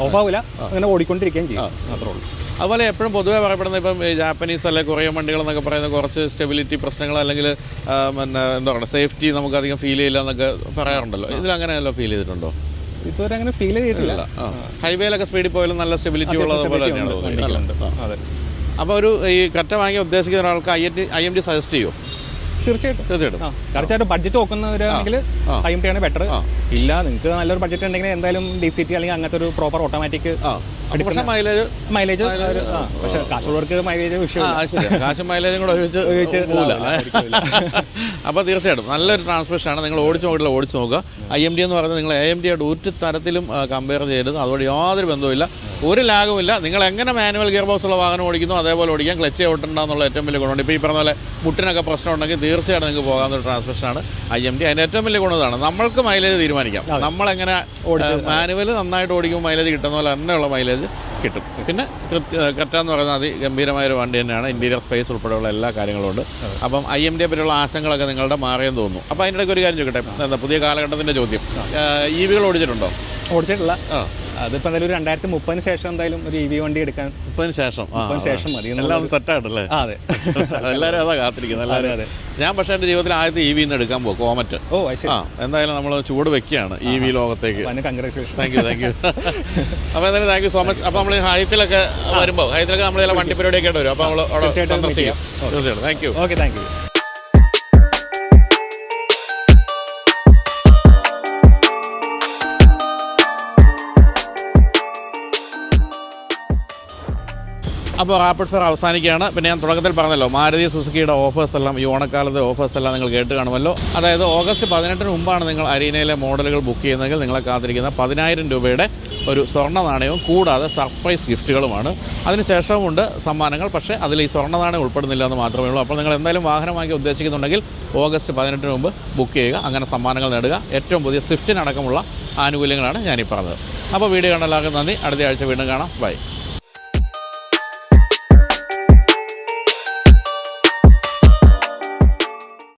ഓഫ് ആവില്ല, അങ്ങനെ ഓടിക്കൊണ്ടിരിക്കുകയും ചെയ്യും. അത്രേ ഉള്ളൂ. അതുപോലെ എപ്പോഴും പൊതുവെ പറയപ്പെടുന്ന ഇപ്പം ജാപ്പനീസ് അല്ലെ കൊറിയൻ വണ്ടികളെന്നൊക്കെ പറയുന്നത് കുറച്ച് സ്റ്റെബിലിറ്റി പ്രശ്നങ്ങൾ അല്ലെങ്കിൽ പിന്നെ എന്താ പറയുക സേഫ്റ്റി നമുക്ക് അധികം ഫീൽ ചെയ്യില്ല എന്നൊക്കെ പറയാറുണ്ടല്ലോ. ഇതിലങ്ങനെയല്ലോ ഫീൽ ചെയ്തിട്ടുണ്ടോ? ഇതുവരെ അങ്ങനെ ഫീൽ ചെയ്തിട്ടില്ല. ഹൈവേയിലൊക്കെ സ്പീഡിൽ പോയാലും നല്ല സ്റ്റെബിലിറ്റി ഉള്ളതുപോലെ തന്നെയാണ് തോന്നുന്നത്. അപ്പോൾ ഒരു ഈ കറ്റ വാങ്ങി ഉദ്ദേശിക്കുന്ന ഒരാൾക്ക് IMT സജസ്റ്റ് ചെയ്യുമോ? തീർച്ചയായിട്ടും. തീർച്ചയായിട്ടും ബഡ്ജറ്റ് നോക്കുന്നവരാണെങ്കിൽ IMT ആണ് ബെറ്റർ. ഇല്ല, നിങ്ങൾക്ക് നല്ലൊരു ബഡ്ജറ്റ് ഉണ്ടെങ്കിൽ എന്തായാലും DCT അല്ലെങ്കിൽ അങ്ങനത്തെ ഒരു പ്രോപ്പർ ഓട്ടോമാറ്റിക് പക്ഷേ മൈലേജ് മൈലേജ് പക്ഷേ കാശുള്ളവർക്ക് മൈലേജ് വിഷയം ശരി, കാശും മൈലേജും കൂടെ ഒരുമിച്ച് പോകില്ല. അപ്പോൾ തീർച്ചയായിട്ടും നല്ലൊരു ട്രാൻസ്മിഷനാണ്. നിങ്ങൾ ഓടിച്ച് നോക്കില്ല, ഓടിച്ച് നോക്കുക. IMD എന്ന് പറയുന്നത് നിങ്ങൾ AMD ആയിട്ട് ഒരു തരത്തിലും കമ്പയർ ചെയ്യരുത്. അതുകൊണ്ട് യാതൊരു ബന്ധവുമില്ല, ഒരു ലാഗുമില്ല. നിങ്ങൾ എങ്ങനെ മാനുവൽ ഗിയർ ബോക്സ് ഉള്ള വാഹനം ഓടിക്കുന്നു അതേപോലെ ഓടിക്കാം. ക്ലച്ച് ഔട്ടുണ്ടാകുന്നുള്ള ഏറ്റവും വലിയ ഗുണമുണ്ട്. ഇപ്പോൾ ഈ പറഞ്ഞ പോലെ മുട്ടിനൊക്കെ പ്രശ്നം ഉണ്ടെങ്കിൽ തീർച്ചയായിട്ടും നിങ്ങൾക്ക് പോകാവുന്ന ഒരു ട്രാൻസ്മിഷനാണ് IMD. അതിൻ്റെ ഏറ്റവും വലിയ ഗുണതാണ് നമ്മൾക്ക് മൈലേജ് തീരുമാനിക്കാം. നമ്മളെങ്ങനെ മാനുവൽ നന്നായിട്ട് ഓടിക്കുമ്പോൾ മൈലേജ് കിട്ടുന്ന പോലെ തന്നെയുള്ള മൈലേജ് കിട്ടും. പിന്നെ ക്രെറ്റ എന്ന് പറയുന്നത് അതിഗംഭീരമായൊരു വണ്ടി തന്നെയാണ്. ഇൻറ്റീരിയർ സ്പേസ് ഉൾപ്പെടെയുള്ള എല്ലാ കാര്യങ്ങളും ഉണ്ട്. അപ്പം IMD പറ്റിയുള്ള ആശങ്കകളൊക്കെ നിങ്ങളുടെ മാറിയെന്ന് തോന്നുന്നു. അപ്പോൾ അതിൻ്റെ ഇടയ്ക്ക് ഒരു കാര്യം ചോദിക്കട്ടെ, എന്താ പുതിയ കാലഘട്ടത്തിൻ്റെ ചോദ്യം, EV-കൾ ഓടിച്ചിട്ടുണ്ടോ? ഓടിച്ചിട്ടില്ല. അതിപ്പോൾ എന്തായാലും 2030 ശേഷം എന്തായാലും ഒരു EV വണ്ടി എടുക്കാൻ 30 ശേഷം മതി. എല്ലാം സെറ്റായിട്ടല്ലേ? അതെ, എല്ലാവരും അതാ കാത്തിരിക്കുന്നത് എല്ലാവരും. അതെ. ഞാൻ പക്ഷേ എൻ്റെ ജീവിതത്തിൽ ആദ്യത്തെ EV നിന്ന് എടുക്കാൻ പോകും, കോമറ്റ്. എന്തായാലും നമ്മൾ ചൂട് വെക്കുകയാണ് EV ലോകത്തേക്ക്. കൺഗ്രാറ്റുലേഷൻ. Thank you. അപ്പോൾ എന്തായാലും താങ്ക് യു സോ മച്ച്. അപ്പോൾ നമ്മൾ ഹൈത്തിലൊക്കെ വരുമ്പോൾ നമ്മൾ ചില വണ്ടി പരിപാടിയൊക്കെ ആയിട്ട് വരും. അപ്പോൾ നമ്മൾ അവിടെ സന്ദർശിക്കാം. തീർച്ചയായിട്ടും thank you. Okay, thank you. അപ്പോൾ റാപ്പിഡ് ഫെയർ അവസാനിക്കുകയാണ്. പിന്നെ ഞാൻ തുടക്കത്തിൽ പറഞ്ഞല്ലോ, മാരുതി സുസുക്കിയുടെ ഓഫേഴ്സ് എല്ലാം, ഈ ഓണക്കാലത്തെ ഓഫേഴ്സ് എല്ലാം നിങ്ങൾ കേട്ട് കാണുമല്ലോ. അതായത് ഓഗസ്റ്റ് 18 മുമ്പാണ് നിങ്ങൾ അരീനയിലെ മോഡലുകൾ ബുക്ക് ചെയ്യുന്നതെങ്കിൽ നിങ്ങളെ കാത്തിരിക്കുന്ന 10,000 രൂപയുടെ ഒരു സ്വർണ്ണ നാണയവും കൂടാതെ സർപ്രൈസ് ഗിഫ്റ്റുകളുമാണ്. അതിനുശേഷവുമുണ്ട് സമ്മാനങ്ങൾ, പക്ഷേ അതിൽ ഈ സ്വർണ്ണ നാണയം ഉൾപ്പെടുന്നില്ല എന്ന് മാത്രമേ ഉള്ളൂ. അപ്പോൾ നിങ്ങൾ എന്തായാലും വാഹനം വാങ്ങി ഉദ്ദേശിക്കുന്നുണ്ടെങ്കിൽ ഓഗസ്റ്റ് 18 മുമ്പ് ബുക്ക് ചെയ്യുക. അങ്ങനെ സമ്മാനങ്ങൾ നേടുക. ഏറ്റവും പുതിയ സ്വിഫ്റ്റിനടക്കമുള്ള ആനുകൂല്യങ്ങളാണ് ഞാനീ പറഞ്ഞത്. അപ്പോൾ വീഡിയോ കാണാൻ എല്ലാവർക്കും നന്ദി. അടുത്ത ആഴ്ച വീണ്ടും കാണാം. ബൈ.